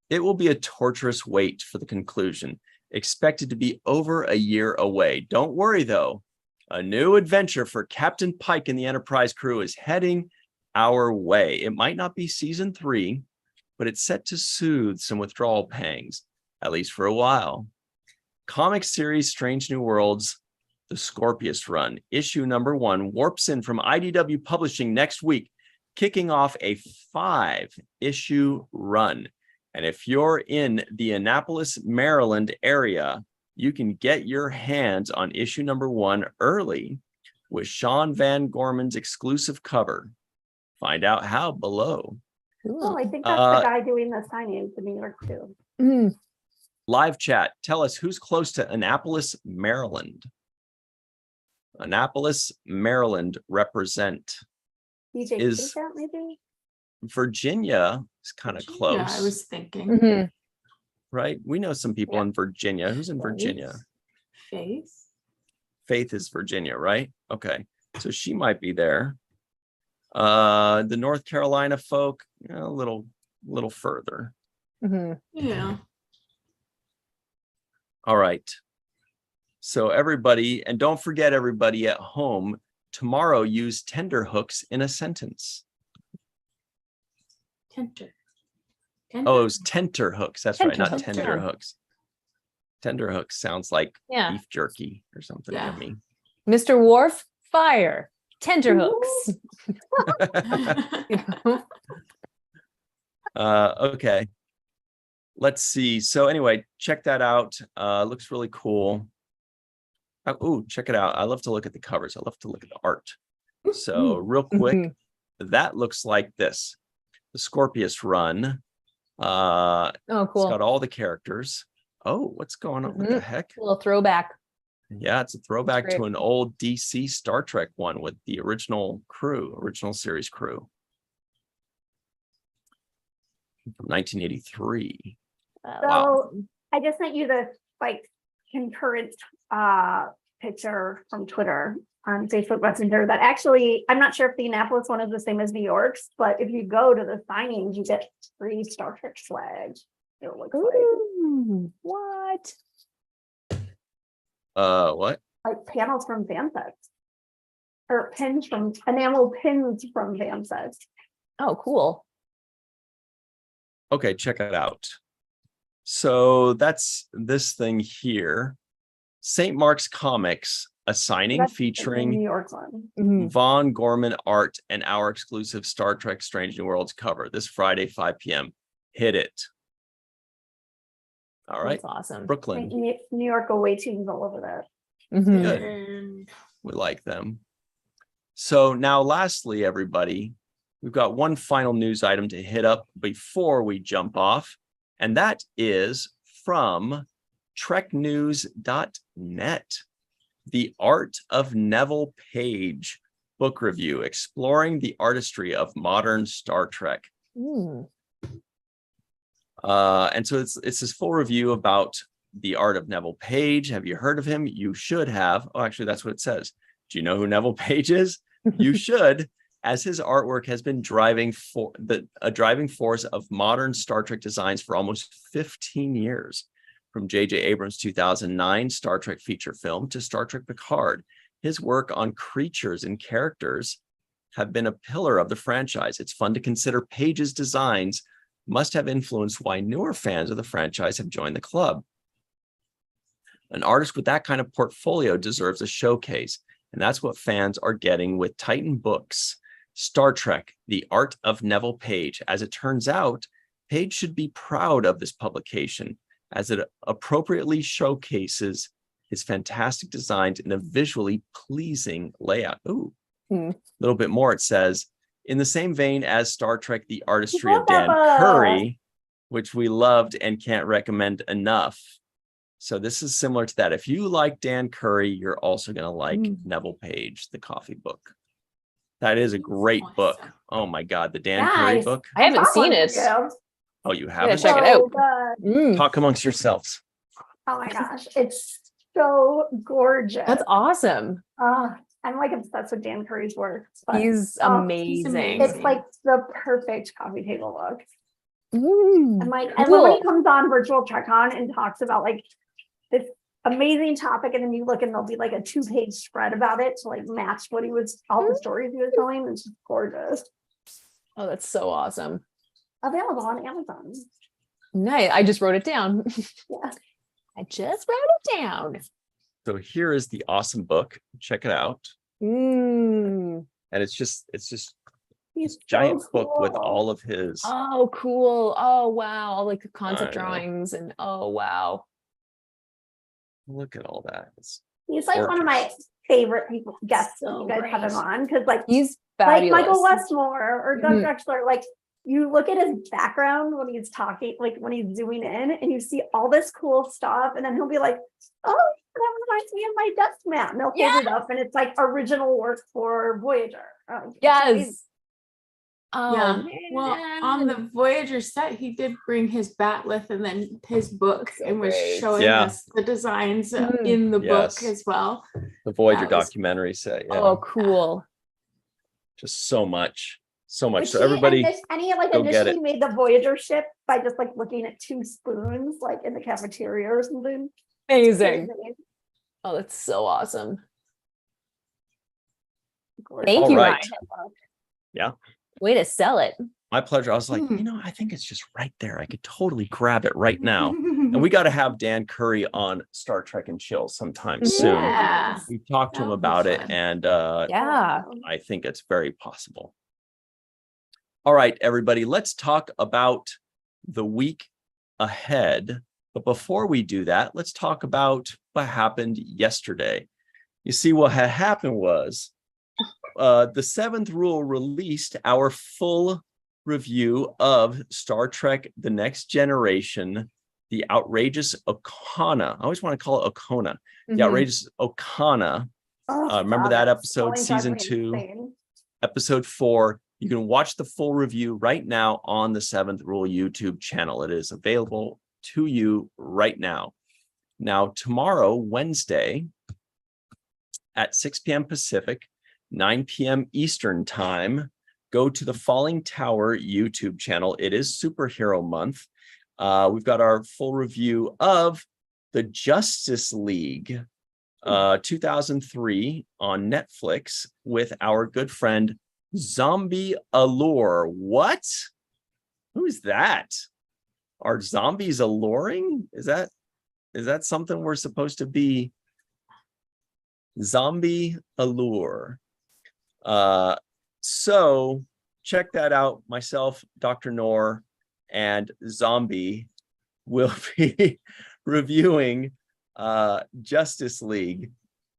It will be a torturous wait for the conclusion, expected to be over a year away. Don't worry, though. A new adventure for Captain Pike and the Enterprise crew is heading our way. It might not be season 3, but it's set to soothe some withdrawal pangs, at least for a while. Comic series Strange New Worlds, The Scorpius Run, issue number 1, warps in from IDW Publishing next week, kicking off a 5-issue run. And if you're in the Annapolis, Maryland area, you can get your hands on issue number 1 early with Sean Van Gorman's exclusive cover. Find out how below. Oh, I think that's the guy doing the signings in New York too. Live chat. Tell us who's close to Annapolis, Maryland. Annapolis, Maryland represent. DJ Is that maybe? Virginia is kind of close. Yeah, I was thinking. Right? We know some people in Virginia. Who's in Virginia? Faith. Faith is Virginia, right? Okay. So she might be there. The North Carolina folk, a little further. Yeah. All right. So everybody, and don't forget everybody at home, tomorrow use tenterhooks in a sentence. Tenter. Oh, it was tenterhooks. That's right, not Tenterhooks. tenterhooks. Tenterhooks sounds like Yeah. beef jerky or something to me. Mr. Worf, fire. Tenterhooks. Okay. Let's see. So anyway, check that out. Looks really cool. Oh, check it out. I love to look at the covers. I love to look at the art. So real quick, that looks like this. The Scorpius Run. Oh, cool. It's got all the characters. Oh, what's going on? What the heck? A little throwback. Yeah, it's a throwback to an old DC Star Trek one with the original series crew from 1983. So Wow. I just sent you this like concurrent picture from Twitter on Facebook Messenger that actually, I'm not sure if the Annapolis one is the same as New York's, but if you go to the signings, you get free Star Trek swag. It looks What? What? like panels from fan sets or pins from enamel pins from fan sets. Oh, cool. Okay, check it out. So that's this thing here. St. Mark's Comics, a signing That's the New featuring York one. Von Gorman art and our exclusive Star Trek Strange New Worlds cover this Friday, 5 p.m. Hit it. All right. That's awesome. Brooklyn. New York away teams all over that. Good. We like them. So now, lastly, everybody, we've got one final news item to hit up before we jump off, and that is from treknews.net. The Art of Neville Page book review, exploring the artistry of modern Star Trek. And so it's this full review about the art of Neville Page. Have you heard of him? You should have. Oh, actually, that's what it says. Do you know who Neville Page is? You should, as his artwork has been a driving force of modern Star Trek designs for almost 15 years. From J.J. Abrams' 2009 Star Trek feature film to Star Trek Picard, his work on creatures and characters have been a pillar of the franchise. It's fun to consider Page's designs must have influenced why newer fans of the franchise have joined the club. An artist with that kind of portfolio deserves a showcase, and that's what fans are getting with Titan Books. Star Trek, The Art of Neville Page. As it turns out, Page should be proud of this publication, as it appropriately showcases his fantastic designs in a visually pleasing layout. Ooh, a little bit more. It says, in the same vein as Star Trek, The Artistry of Dan Curry, which we loved and can't recommend enough. So this is similar to that. If you like Dan Curry, you're also going to like Neville Page, the coffee book. That is a great book. Oh my God, the Dan Curry book. I haven't seen it. Oh, you haven't? Check it out. Talk amongst yourselves. Oh my gosh, it's so gorgeous. That's awesome. I'm like obsessed with Dan Curry's work. But, He's amazing. It's like the perfect coffee table look. And And when he comes on Virtual TrekCon and talks about like this amazing topic, and then you look and there'll be like a 2-page spread about it to like match what all the stories he was telling. It's just gorgeous. Oh, that's so awesome. Available on Amazon. Nice. I just wrote it down. Yeah. I just wrote it down. So here is the awesome book. Check it out. And it's just this giant book with all of his. Oh, cool. Oh, wow. Like the concept drawings and oh, wow. Look at all that. He's like one of my favorite people guests that you guys have him on, because like he's fabulous. Like Michael Westmore or Doug Drexler, like you look at his background when he's talking, like when he's zooming in and you see all this cool stuff, and then he'll be like, oh, that reminds me of my desk mat, and they'll hold it up and it's like original work for Voyager. Yes. Yeah. Well, on the Voyager set, he did bring his batleth and then his book and was showing us the designs in the book as well. The Voyager documentary set. Yeah. Oh, cool. Just so much. So everybody and he like initially made the Voyager ship by just like looking at 2 spoons like in the cafeteria or something. Amazing. Oh, that's so awesome. Thank you, Ryan. Yeah. Way to sell it. My pleasure. I was like, I think it's just right there. I could totally grab it right now. And we got to have Dan Curry on Star Trek and Chill sometime soon. Yeah. We talked to him about it, and I think it's very possible. All right, everybody, let's talk about the week ahead. But before we do that, let's talk about what happened yesterday. You see, what had happened was the Seventh Rule released our full review of Star Trek The Next Generation, The Outrageous Okana. I always want to call it Okona. The Outrageous Okana. Remember that episode, season 2, episode 4. You can watch the full review right now on the Seventh Rule YouTube channel. It is available to you right now. Now, tomorrow, Wednesday, at 6 p.m. Pacific, 9 p.m. Eastern time, go to the Falling Tower YouTube channel. It is Superhero Month. We've got our full review of the Justice League 2003 on Netflix with our good friend Zombie Allure. What? Who is that? Are zombies alluring? Is that something we're supposed to be? Zombie Allure. So check that out. Myself, Dr. Noor, and Zombie will be reviewing Justice League.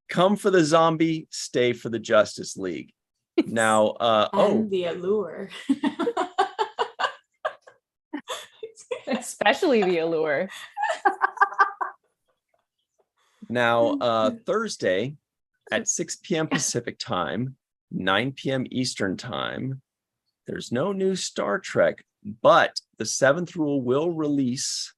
Come for the zombie, stay for the Justice League. Now, the allure. Especially the allure. Now, Thursday at 6 p.m. Pacific time, 9 p.m. Eastern time, there's no new Star Trek, but the seventh rule will release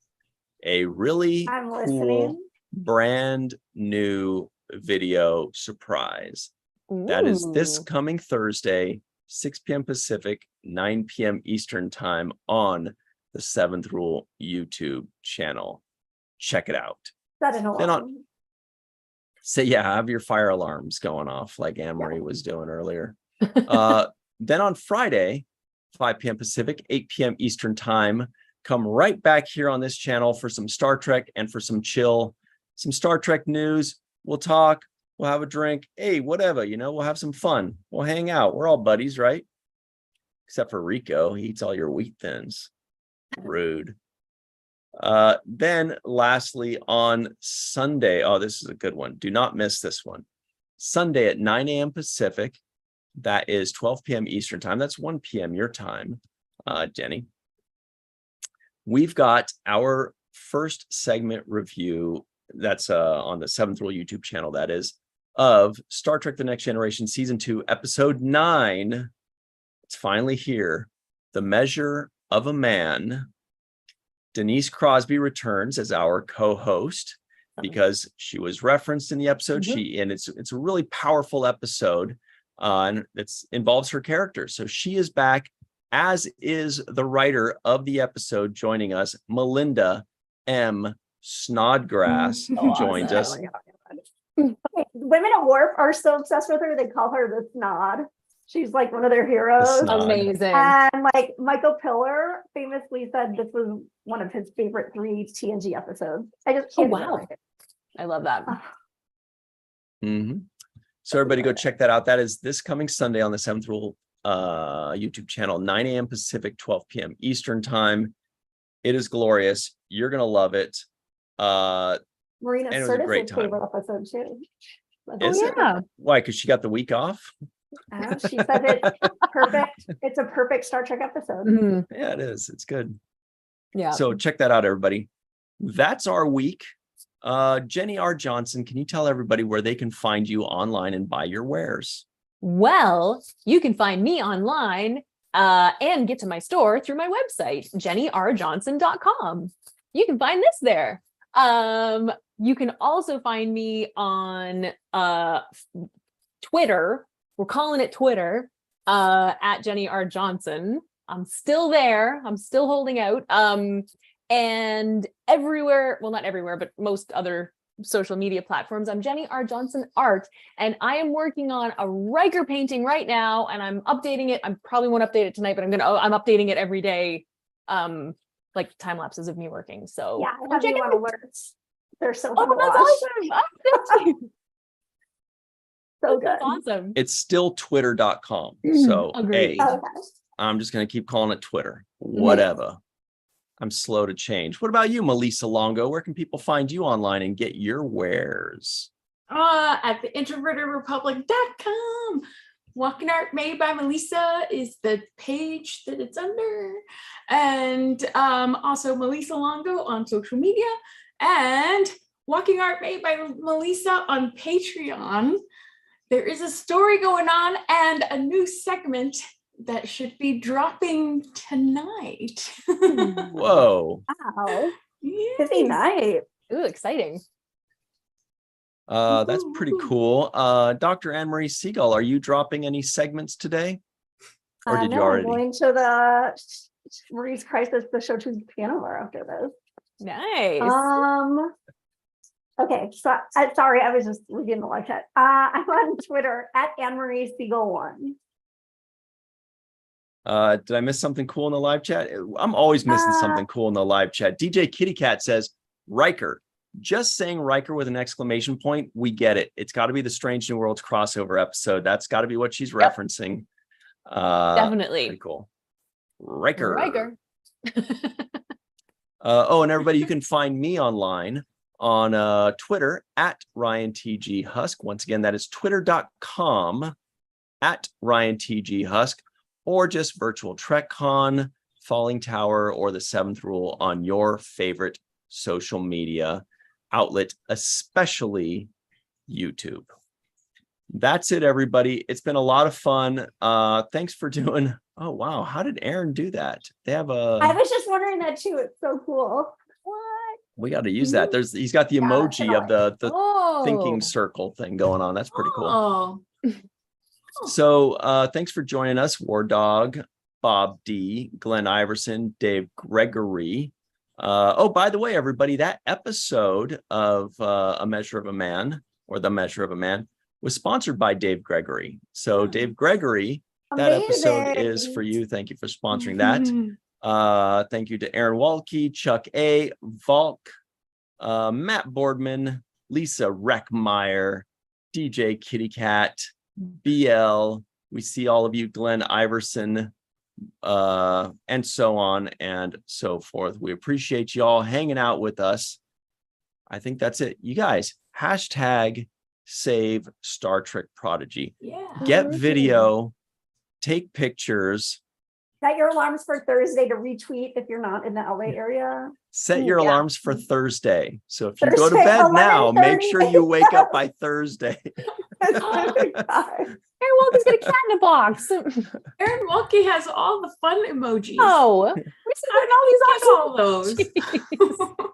a really cool brand new video surprise. Ooh. That is this coming Thursday, 6 p.m. Pacific, 9 p.m. Eastern time on the Seventh Rule YouTube channel. Check it out. Have your fire alarms going off like Anne-Marie was doing earlier. Then on Friday, 5 p.m. Pacific, 8 p.m. Eastern time, come right back here on this channel for some Star Trek and for some chill, some Star Trek news. We'll talk, we'll have a drink. Hey, whatever, we'll have some fun. We'll hang out. We're all buddies, right? Except for Rico. He eats all your wheat thins. Rude. Then lastly on Sunday, this is a good one. Do not miss this one. Sunday at 9 a.m. Pacific, that is 12 p.m. Eastern time. That's 1 p.m. your time, Jenny. We've got our first segment review that's on the Seventh Rule YouTube channel, that is, of Star Trek The Next Generation Season 2, Episode 9. It's finally here. The Measure of a Man. Denise Crosby returns as our co-host because she was referenced in the episode. It's a really powerful episode, and it involves her character. So she is back, as is the writer of the episode joining us, Melinda M. Snodgrass joins us. Women at Warp are so obsessed with her, they call her the Snod. She's like one of their heroes. Amazing. And like Michael Pillar famously said this was one of his favorite 3 TNG episodes. I just can't wow. I love that. So everybody go check that out. That is this coming Sunday on the Seventh Rule YouTube channel, 9 a.m. Pacific, 12 p.m. Eastern time. It is glorious. You're going to love it. Marina Sirtis' favorite episode too. Why? Because she got the week off? She says it's perfect. It's a perfect Star Trek episode. Yeah, it is. It's good. Yeah. So check that out, everybody. That's our week. Jenny R. Johnson, can you tell everybody where they can find you online and buy your wares? Well, you can find me online and get to my store through my website, jennyrjohnson.com. You can find this there. You can also find me on Twitter. We're calling it Twitter, at Jenny R. Johnson. I'm still there. I'm still holding out. And everywhere, well, not everywhere, but most other social media platforms, I'm Jenny R. Johnson Art. And I am working on a Riker painting right now, and I'm updating it. I probably won't update it tonight, but I'm updating it every day, like time lapses of me working. So yeah, I have you on alerts. They're so fun to that's watch. awesome. Thank you. So good. That's awesome. It's still twitter.com. So I'm just going to keep calling it Twitter. Whatever. I'm slow to change. What about you, Melissa Longo? Where can people find you online and get your wares? At the introvertedrepublic.com. Walking Art Made by Melissa is the page that it's under. And also Melissa Longo on social media. And Walking Art Made by Melissa on Patreon. There is a story going on and a new segment that should be dropping tonight. Whoa. Wow. Busy night. Ooh, exciting. That's pretty cool. Dr. Anne-Marie Siegel, are you dropping any segments today? Or did you already? I'm going to the Marie's Crisis, the show to piano bar after this. Nice. Okay, so sorry, I was just reading the live chat. I'm on Twitter at Anne-Marie Siegel1. Did I miss something cool in the live chat? I'm always missing something cool in the live chat. DJ Kitty Cat says, Riker. Just saying Riker with an exclamation point, we get it. It's got to be the Strange New Worlds crossover episode. That's got to be what she's referencing. Definitely. Pretty cool. Riker. And everybody, you can find me online on Twitter at RyanTGHusk. Once again, that is twitter.com at RyanTGHusk, or just Virtual TrekCon, Falling Tower, or the Seventh Rule on your favorite social media outlet, especially YouTube. That's it, everybody. It's been a lot of fun. Thanks for doing Oh, wow. How did Aaron do that? They have I a, was just wondering that too. It's so cool. What? we got to use that. He's got the Yeah, emoji of the Oh, thinking circle thing going on. That's pretty cool. Oh, So thanks for joining us, War Dog, Bob D, Glenn Iverson, Dave Gregory. Oh, by the way, everybody, that episode of A Measure of a Man, or The Measure of a Man, was sponsored by Dave Gregory. So Dave Gregory, that episode is for you. Thank you for sponsoring that. Thank you to Aaron Walke, Chuck A, Volk, Matt Boardman, Lisa Reckmeyer, DJ Kitty Cat, BL. We see all of you, Glenn Iverson, and so on and so forth. We appreciate you all hanging out with us. I think that's it. You guys, hashtag save Star Trek Prodigy. yeah. Get video, take pictures, Set your alarms for Thursday to retweet if you're not in the LA area. set your Yeah. alarms for Thursday. So if you go to Thursday, bed now, make 11:30. sure you wake up by Thursday. Aaron Walker's got a cat in a box. Aaron Walke has all the fun emojis. Oh, How we're did he get all those?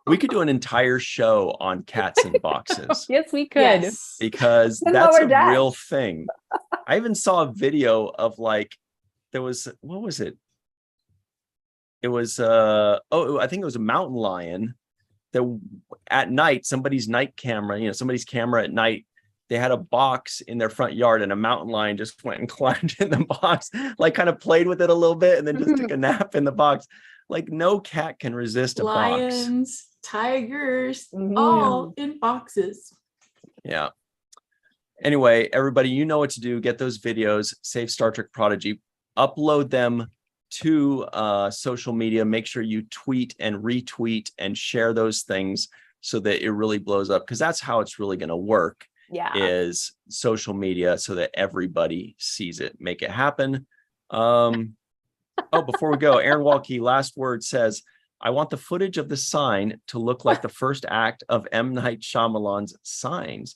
We could do an entire show on cats in boxes Yes, we could. Yes. because Then that's lower a decks. real thing. I even saw a video of like, there was, what was it? It was, I think it was a mountain lion that at night, somebody's night camera, somebody's camera at night, they had a box in their front yard and a mountain lion just went and climbed in the box, like kind of played with it a little bit and then just took a nap in the box. Like no cat can resist a box. Lions, tigers, Mhm. all in boxes. Yeah. Anyway, everybody, you know what to do. Get those videos, save Star Trek Prodigy, upload them to social media. Make sure you tweet and retweet and share those things so that it really blows up, because that's how it's really going to work. Yeah. Is social media so that everybody sees it. Make it happen. Before we go, Aaron Walke, last word, says, I want the footage of the sign to look like the first act of M. Night Shyamalan's Signs.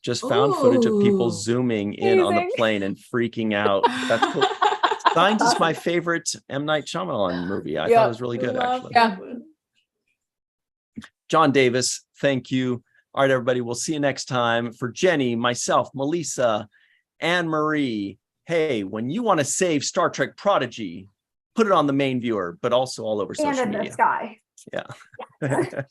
Just found footage of people Ooh. zooming in on the Amazing. plane and freaking out. That's cool. Signs is my favorite M. Night Shyamalan movie. I thought it was really good, actually. Yeah. John Davis, thank you. All right, everybody, we'll see you next time. For Jenny, myself, Melissa, Anne Marie, hey, when you want to save Star Trek Prodigy, put it on the main viewer, but also all over And social in the media. sky. Yeah.